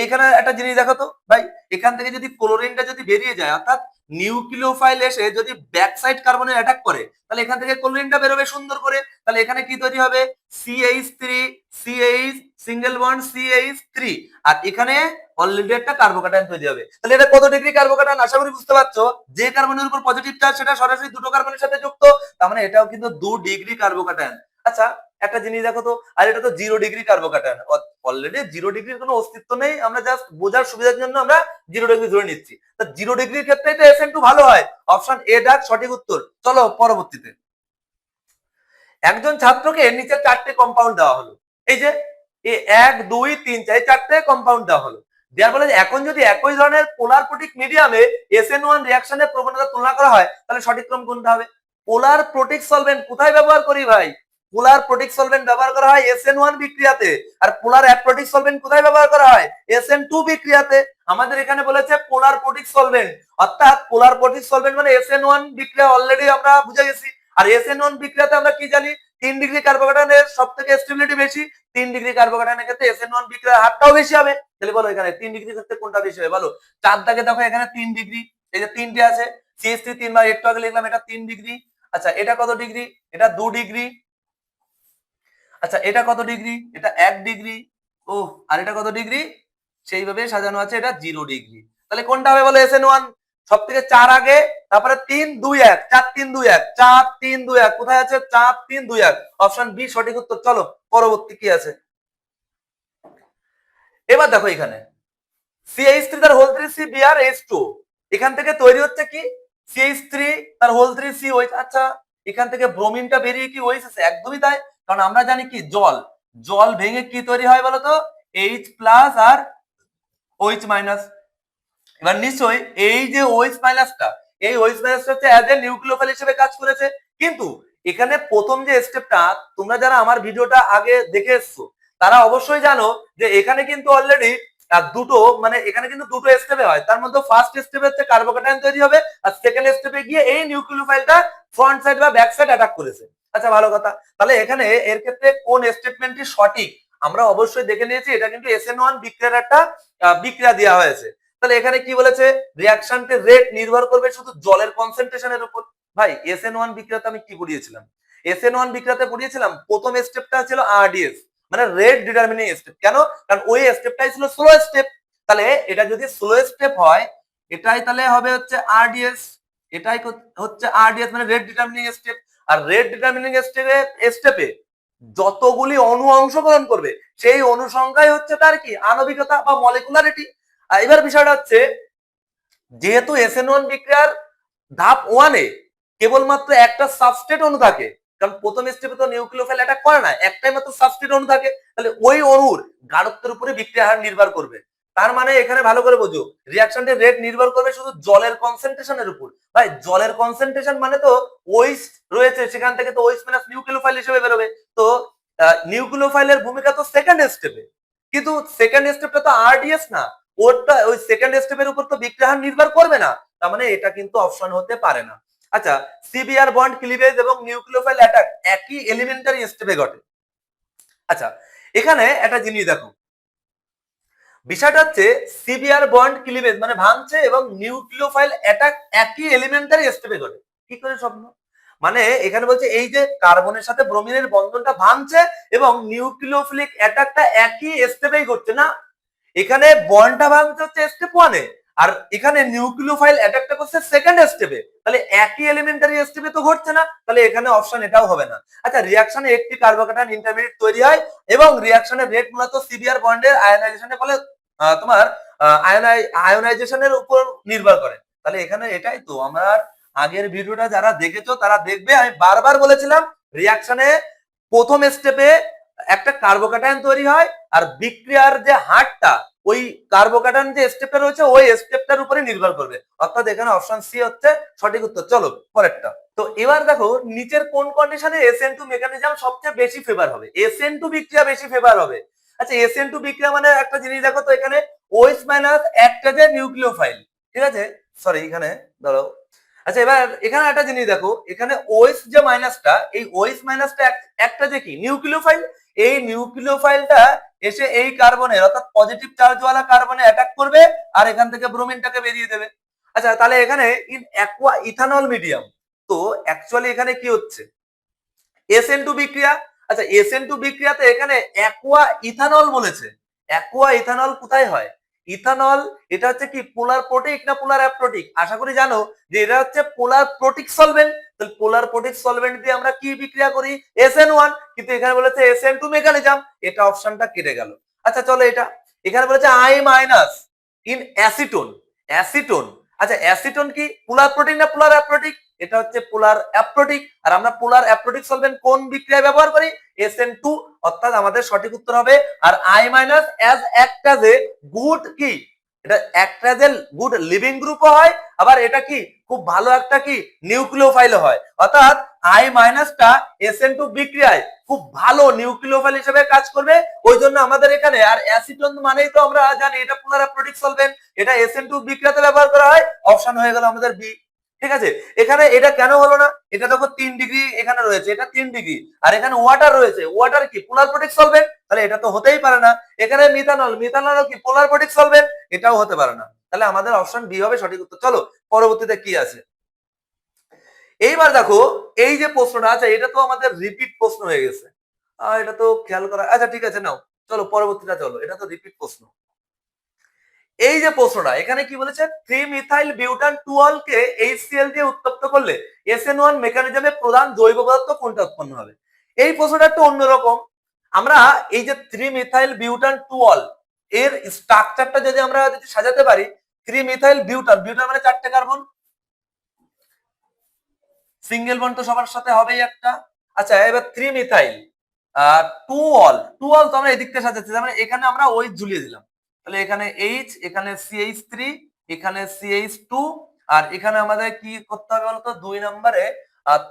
এইখানে একটা জিনিস দেখো তো ভাই, এখান থেকে যদি ক্লোরিনটা যদি বেরিয়ে যায়, অর্থাৎ নিউক্লিওফাইল এসে যদি ব্যাক সাইড কার্বনে অ্যাটাক করে, তাহলে এখান থেকে ক্লোরিনটা বেরোবে সুন্দর করে। তাহলে এখানে কি তৈরি হবে? CH3 CH single bond CH3, আর এখানে অলরেডি একটা কার্বোকাটায়ন তৈরি হবে। তাহলে এটা কত ডিগ্রি কার্বোকাটায়ন? আশা করি বুঝতে পারছো, যে কার্বনের উপর পজিটিভ চার্জ সেটা সরাসরি দুটো কার্বনের সাথে যুক্ত, তার মানে এটাও কিন্তু 2 ডিগ্রি কার্বোকাটায়ন। আচ্ছা একটা জিনিস দেখো তো, আর এটা তো 0 ডিগ্রি কার্বোকাটায়ন, অলরেডি 0 ডিগ্রির কোনো অস্তিত্ব নেই, আমরা জাস্ট বোঝার সুবিধার জন্য আমরা 0 ডিগ্রি ধরে নিচ্ছি। তো 0 ডিগ্রির ক্ষেত্রে এটা SN2 ভালো হয়, অপশন এ ডাক সঠিক উত্তর। চলো পরবর্তীতে, একজন ছাত্রকে নিচে 4টে কম্পাউন্ড দেওয়া হলো, এই যে 1 2 3 4 4টে কম্পাউন্ড দেওয়া হলো, দেওয়ার ফলে এখন যদি একই ধরনের পোলার প্রোটিক মিডিয়ামে SN1 রিঅ্যাকশনের প্রবণতা তুলনা করা হয়, তাহলে সঠিক ক্রম কোনটা হবে? পোলার প্রোটিক সলভেন্ট কোথায় ব্যবহার করি ভাই? পোলার প্রোটিক সলভেন্ট ব্যবহার করা হয় SN1 বিক্রিয়াতে। আর পোলার অ্যাপ্রোটিক সলভেন্ট কোথায় ব্যবহার করা হয়? SN2 বিক্রিয়াতে। আমাদের এখানে বলেছে পোলার প্রোটিক সলভেন্ট, অর্থাৎ পোলার প্রোটিক সলভেন্ট মানে SN1 বিক্রিয়া অলরেডি আমরা বুঝে গেছি। আর SN1 বিক্রিয়াতে আমরা কি জানি? 3 ডিগ্রি কার্বোকাটায়নের সবথেকে স্টেবিলিটি বেশি, 3 ডিগ্রি কার্বোকাটায়নের ক্ষেত্রে SN1 বিক্রিয়ার হারটাও বেশি হবে। তাহলে বলো এখানে 3 ডিগ্রির ক্ষেত্রে কোনটা বেশি হবে বলো? 4 দাগে দেখো এখানে 3 ডিগ্রি, এই যে 3টে আছে, CH3 3বার একটু আগে লিখলাম, এটা 3 ডিগ্রি। আচ্ছা এটা কত ডিগ্রি? এটা 2 ডিগ্রি। আচ্ছা এটা কত ডিগ্রি? এটা 1 ডিগ্রি। ও আর এটা কত ডিগ্রি? সেইভাবে সাজানো আছে, এটা 0 ডিগ্রি। তাহলে কোনটা হবে বলো? SN1 সব থেকে 4 আগে, তারপরে 3 2 1, 4 3 2 1, 4 3 2 1, কোথায় আছে? 4 3 2 1, অপশন বি সঠিক উত্তর। চলো পরবর্তী কি আছে, এবার দেখো এখানে CH3 তার হোল 3 CbRH2, এখান থেকে তৈরি হচ্ছে কি? CH3 তার হোল 3 COH। আচ্ছা এখান থেকে ব্রোমিনটা বেরিয়ে কি OH আছে? একদমই তাই, কারণ আমরা জানি কি জল, জল ভেঙে কি তৈরি হয় বলতো? H প্লাস আর OH মাইনাস। এবার নিশ্চয়ই এই যে OH মাইনাসটা, এই OH মাইনাসটা হচ্ছে অ্যাজ এ নিউক্লিওফাইল হিসেবে কাজ করেছে। কিন্তু এখানে প্রথম যে স্টেপটা, তোমরা যারা আমার ভিডিওটা আগে দেখে এসছো তারা অবশ্যই জানো যে এখানে কিন্তু অলরেডি দুটো, মানে এখানে কিন্তু দুটো স্টেপে হয়। তার মধ্যে ফার্স্ট স্টেপে হচ্ছে কার্বোকাটায়ন তৈরি হবে, আর সেকেন্ড স্টেপে গিয়ে এই নিউক্লিওফাইলটা ফ্রন্ট সাইড বা ব্যাক সাইড অ্যাটাক করেছে। আচ্ছা ভালো কথা, তাহলে এখানে এর ক্ষেত্রে কোন স্টেটমেন্টটি সঠিক আমরা অবশ্যই দেখে নিয়েছি। এটা কিন্তু SN1 বিক্রিয়ার একটা বিক্রিয়া দেওয়া হয়েছে। তাহলে এখানে কি বলেছে? রিঅ্যাকশনটির রেট নির্ভর করবে শুধু জলের কনসেন্ট্রেশনের উপর। ভাই SN1 বিক্রিয়াতে আমি কি পড়িয়েছিলাম? SN1 বিক্রিয়াতে পড়িয়েছিলাম প্রথম স্টেপটা ছিল RDS, মানে রেট ডিটারমিনিং স্টেপ। কেন? কারণ ওই স্টেপটাই ছিল স্লো স্টেপ। তাহলে এটা যদি স্লো স্টেপ হয়, এটাই তাহলে হবে হচ্ছে RDS, এটাই হচ্ছে RDS মানে রেট ডিটারমিনিং স্টেপ। আর রেট ডিটারমিনিং স্টেপে যতগুলি অণু অংশগ্রহণ করবে সেই অণু সংখ্যাই হচ্ছে তার কি আণবিকতা বা মলিকুলারিটি। এবার বিষয়টা হচ্ছে, যেহেতু SN1 বিক্রিয়ার ধাপ 1 এ কেবলমাত্র একটা সাবস্ট্রেট অণু থাকে, কারণ প্রথম স্টেপে তো নিউক্লিওফাইল অ্যাটাক করে না, একটাই মাত্র সাবস্ট্রেট অণু থাকে, তাহলে ওই অণুর গাঢ়ত্বের উপরে বিক্রিয়ার হার নির্ভর করবে। তার মানে এখানে ভালো করে বোঝো, রিঅ্যাকশনটির রেট নির্ভর করবে শুধু জলের কনসেন্ট্রেশনের উপর। ভাই জলের কনসেন্ট্রেশন মানে তো OH রয়েছে, সেখান থেকে তো OH মাইনাস নিউক্লিওফাইল হিসেবে বেরোবে। তো নিউক্লিওফাইলের ভূমিকা তো সেকেন্ড স্টেপে, কিন্তু সেকেন্ড স্টেপটা তো RDS না, ওটা ওই সেকেন্ড স্টেপের উপর তো বিক্রিয়ার হার নির্ভর করবে না। তার মানে এটা কিন্তু অপশন হতে পারে না। আচ্ছা, সিবিআর বন্ড ক্লিভেজ এবং নিউক্লিওফাইল অ্যাটাক একই এলিমেন্টারি স্টেপে ঘটে। আচ্ছা, এখানে একটা জিনিস দেখো, বিষয়টা হচ্ছে সিবিআর বন্ড ক্লিভেজ মানে ভাঙছে এবং নিউক্লিওফাইল অ্যাটাক একই এলিমেন্টারি স্টেপে ঘটে। কি করে সম্ভব? মানে এখানে বলছে এই যে কার্বনের সাথে ব্রোমিনের বন্ধনটা ভাঙছে এবং নিউক্লিওফিলিক অ্যাটাকটা একই স্টেপেই ঘটছে না, এখানে বন্ডটা ভাঙছে হচ্ছে স্টেপ 1 এ, আর এখানে নিউক্লিওফাইল অ্যাটাকটা করছে সেকেন্ড স্টেপে, তাহলে একই এলিমেন্টারি স্টেপে তো ঘটছে না, তাহলে এখানে অপশন এটাও হবে না। আচ্ছা, রিঅ্যাকশনে একটি কার্বোক্যাটায়ন ইন্টারমিডিয়েট তৈরি হয় এবং রিঅ্যাকশনের রেট মূলত সিবিআর বন্ডের আয়নাইজেশনের ফলে তোমার আয়নাইজেশনের উপর নির্ভর করে। তাহলে এখানে এটাই তো, আমার আগের ভিডিওটা যারা দেখেছো তারা দেখবে, আমি বারবার বলেছিলাম রিঅ্যাকশনে প্রথম স্টেপে একটা কার্বোক্যাটায়ন তৈরি হয় আর বিক্রিয়ার যে হারটা ওই কার্বোক্যাটায়ন যে স্টেপটা রয়েছে ওই স্টেপটার উপরে নির্ভর করবে, অর্থাৎ এখানে অপশন সি হচ্ছে সঠিক উত্তর। চলো পরেরটা। তো এবার দেখো নিচের কোন কন্ডিশনে SN2 মেকানিজম সবচেয়ে বেশি ফেভার হবে, SN2 বিক্রিয়া বেশি ফেভার হবে। আচ্ছা, SN2 বিক্রিয়া মানে একটা জিনিস দেখো তো, এখানে OH মাইনাস একটা যে নিউক্লিওফাইল, ঠিক আছে, সরি এখানে ধরো। আচ্ছা, এবার এখানে একটা জিনিস দেখো, এখানে OH যে মাইনাসটা, এই OH মাইনাসটা একটা যে কি নিউক্লিওফাইল, এই নিউক্লিওফাইলটা এসে এই কার্বনের অর্থাৎ পজিটিভ চার্জওয়ালা কার্বনে অ্যাটাক করবে আর এখান থেকে ব্রোমিনটাকে বেরিয়ে দেবে। আচ্ছা, তাহলে এখানে ইন অ্যাকোয়া ইথানল মিডিয়াম, তো অ্যাকচুয়ালি এখানে কি হচ্ছে SN2 বিক্রিয়া। আচ্ছা, SN2 বিক্রিয়াতে এখানে অ্যাকোয়া ইথানল বলেছে, অ্যাকোয়া ইথানল কোথায় হয়? ইথানল এটা হচ্ছে কি পোলার প্রোটিক না পোলার অ্যাপ্রোটিক? আশা করি জানো যে এটা হচ্ছে পোলার প্রোটিক সলভেন্ট। তাহলে পোলার প্রোটিক সলভেন্ট দিয়ে আমরা কি বিক্রিয়া করি? SN1, কিন্তু এখানে বলেছে SN2 মেকানিজম, এটা অপশনটা কেটে গেল। আচ্ছা চলো, এটা এখানে বলেছে I minus in acetone, acetone. আচ্ছা, অ্যাসিটোন কি পোলার প্রোটিক না পোলার অ্যাপ্রোটিক? এটা হচ্ছে পোলার অ্যাপ্রোটিক, আর আমরা পোলার অ্যাপ্রোটিক সলভেন্ট কোন বিক্রিয়ায় ব্যবহার করি? SN2, অর্থাৎ আমাদের সঠিক উত্তর হবে আর I মাইনাস অ্যাজ একটা যে গুড কি, এটা একটা যে গুড লিভিং গ্রুপও হয়, আবার এটা কি খুব ভালো একটা কি নিউক্লিওফাইল হয়, অর্থাৎ I মাইনাসটা SN2 বিক্রিয়ায় খুব ভালো নিউক্লিওফাইল হিসেবে কাজ করবে। ওই জন্য আমাদের এখানে, আর অ্যাসিটোন মানেই তো আমরা জানি এটা পোলার অ্যাপ্রোটিক সলভেন্ট, এটা SN2 বিক্রিয়াতে ব্যবহার করা হয়, অপশন হয়ে গেল আমাদের বি। ঠিক আছে, এখানে এটা কেন হলো না? এটা দেখো 3 ডিগ্রি এখানে রয়েছে, এটা 3 ডিগ্রি, আর এখানে ওয়াটার রয়েছে, ওয়াটার কি পোলার প্রোটিক সলভেন্ট, তাহলে এটা তো হতেই পারে না। এখানে মিথানল, মিথানল কি পোলার প্রোটিক সলভেন্ট, এটাও হতে পারে না। তাহলে আমাদের অপশন বি হবে সঠিক উত্তর। চলো পরবর্তীতে কি আছে এইবার দেখো, এই যে প্রশ্নটা আছে এটা তো আমাদের রিপিট প্রশ্ন হয়ে গেছে, এটা তো খেয়াল করা। আচ্ছা ঠিক আছে, নাও চলো পরবর্তীটা, চলো এটা তো রিপিট প্রশ্ন। এই যে প্রশ্নটা এখানে কি বলেছে, 3 মিথাইল বিউটান 2 কে HCl দিয়ে উত্তপ্ত করলে SN1 মেকানিজমে প্রধান জৈব পদার্থ কোনটা উৎপন্ন হবে? এই প্রশ্নটা একটু অন্যরকম। আমরা এই যে 3 মিথাইল বিউটান 2 এর স্ট্রাকচারটা যদি আমরা সাজাতে পারি, 3 মিথাইল বিউটান, বিউটান মানে 4টে কার্বন, সিঙ্গেল বন্ড তো সবার সাথে হবেই একটা। আচ্ছা, এবার 3 মিথাইল 2 তো আমরা এদিকটা সাজাচ্ছি, মানে এখানে আমরা ওই ঝুলিয়ে দিলাম, তাহলে এখানে H, এখানে CH3, এখানে CH2, আর এখানে আমাদের কি করতে হবে বলতো 2 নম্বরে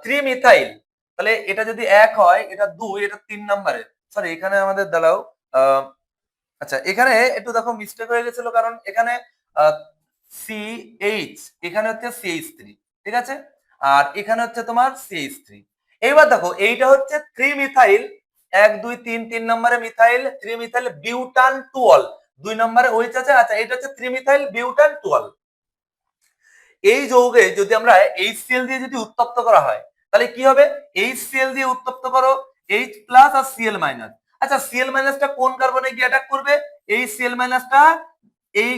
3 মিথাইল, তাহলে এটা যদি 1 হয় এটা 2, এটা 3 নম্বরে, সরি এখানে আমাদের দাঁড়াও, আচ্ছা এখানে একটু দেখো মিস্টেক হয়ে গেছিল, কারণ এখানে CH, এখানে হচ্ছে CH3, ঠিক আছে, আর এখানে হচ্ছে তোমার CH3। এইবার দেখো এইটা হচ্ছে 3 মিথাইল 1 2 3 3 নম্বরে মিথাইল 3 মিথাইল বিউটান 2 2 নম্বরে OH আছে। আচ্ছা, এটা হচ্ছে 3 মিথাইল বিউটান 2। এই যৌগে যদি আমরা HCl দিয়ে যদি উত্তপ্ত করা হয় তাহলে কি হবে? HCl দিয়ে উত্তপ্ত করো, H প্লাস আর Cl মাইনাস। আচ্ছা, Cl মাইনাসটা কোন কার্বনে গিয়ে অ্যাটাক করবে? এই Cl মাইনাসটা এই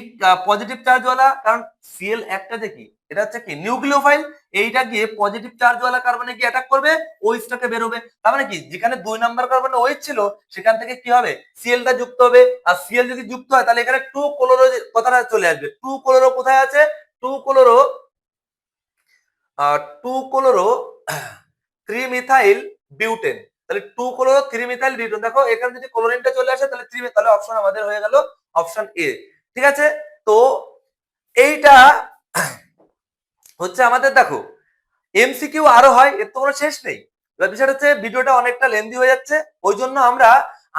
পজিটিভ চার্জওয়ালা, কারণ Cl একটা যে কি এটা হচ্ছে কি নিউক্লিওফাইল, এইটা গিয়ে পজিটিভ চার্জওয়ালা কার্বনে গিয়ে অ্যাটাক করবে, OH-টাকে বের হবে। তার মানে কি যেখানে 2 নাম্বার কার্বনে OH ছিল সেখান থেকে কি হবে Cl-টা যুক্ত হবে, আর Cl যদি যুক্ত হয় তাহলে এখানে 2 ক্লোরো কথাটা চলে আসবে। 2 ক্লোরো কোথায় আছে? 2 ক্লোরো 2 ক্লোরো 3 মিথাইল বিউটেন, তাহলে 2 ক্লোরো 3 মিথাইল বিউটেন। দেখো এখানে যদি ক্লোরিনটা চলে আসে তাহলে 3, তাহলে অপশন আমাদের হয়ে গেল অপশন এ। ঠিক আছে, তো এইটা হচ্ছে আমাদের, দেখো এমসিকিউ আরো হয়, এর তো কোনো শেষ নেই। বিষয়টা হচ্ছে ভিডিওটা অনেকটা লেন্দি হয়ে যাচ্ছে, ওই জন্য আমরা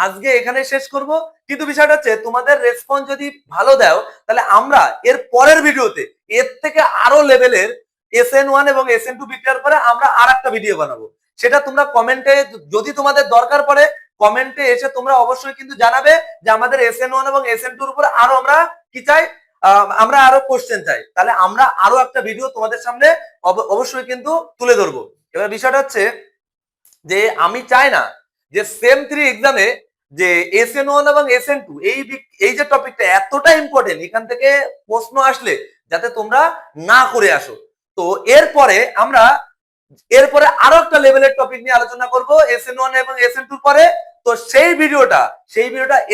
আজকে এখানে শেষ করব। কিন্তু বিষয়টা হচ্ছে তোমাদের রেসপন্স যদি ভালো দাও তাহলে আমরা এর পরের ভিডিওতে এর থেকে আরো লেভেলের SN1 এবং SN2 বিক্রিয়ার পরে আমরা আর একটা ভিডিও বানাবো। সেটা তোমরা কমেন্টে, যদি তোমাদের দরকার পড়ে কমেন্টে এসে তোমরা অবশ্যই কিন্তু জানাবে যে আমাদের SN1 এবং SN2 এর উপরে আরো আমরা কি চাই, আমরা আরো কোশ্চেন চাই। তাহলে আমরা আরো একটা ভিডিও তোমাদের সামনে অবশ্যই কিন্তু তুলে ধরবো। এবার বিষয়টা হচ্ছে যে আমি চাই না যে সেম 3 এক্সামে যে SN1 এবং SN2 এই যে টপিকটা এতটা ইম্পর্টেন্ট, এখান থেকে প্রশ্ন আসলে যাতে তোমরা না করে আসো। তো এরপরে আরো একটা লেভেলের টপিক নিয়ে আলোচনা করব SN1 এবং SN2 পরে। তো সেই ভিডিওটা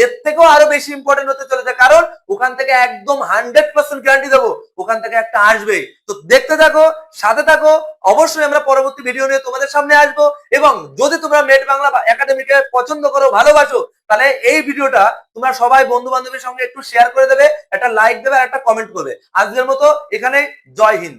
এর থেকেও আরো বেশি ইম্পর্টেন্ট হতে চলেছে, কারণ ওখান থেকে একদম 100% গ্যারান্টি দেবো ওখান থেকে একটা আসবেই। তো দেখতে থাকো, সাথে থাকো, অবশ্যই আমরা পরবর্তী ভিডিও নিয়ে তোমাদের সামনে আসবো। এবং যদি তোমরা মেট বাংলা একাডেমিকে পছন্দ করো, ভালোবাসো, তাহলে এই ভিডিওটা তোমরা সবাই বন্ধু বান্ধবের সঙ্গে একটু শেয়ার করে দেবে, একটা লাইক দেবে আর একটা কমেন্ট করবে। আজকের মতো এখানে, জয় হিন্দ।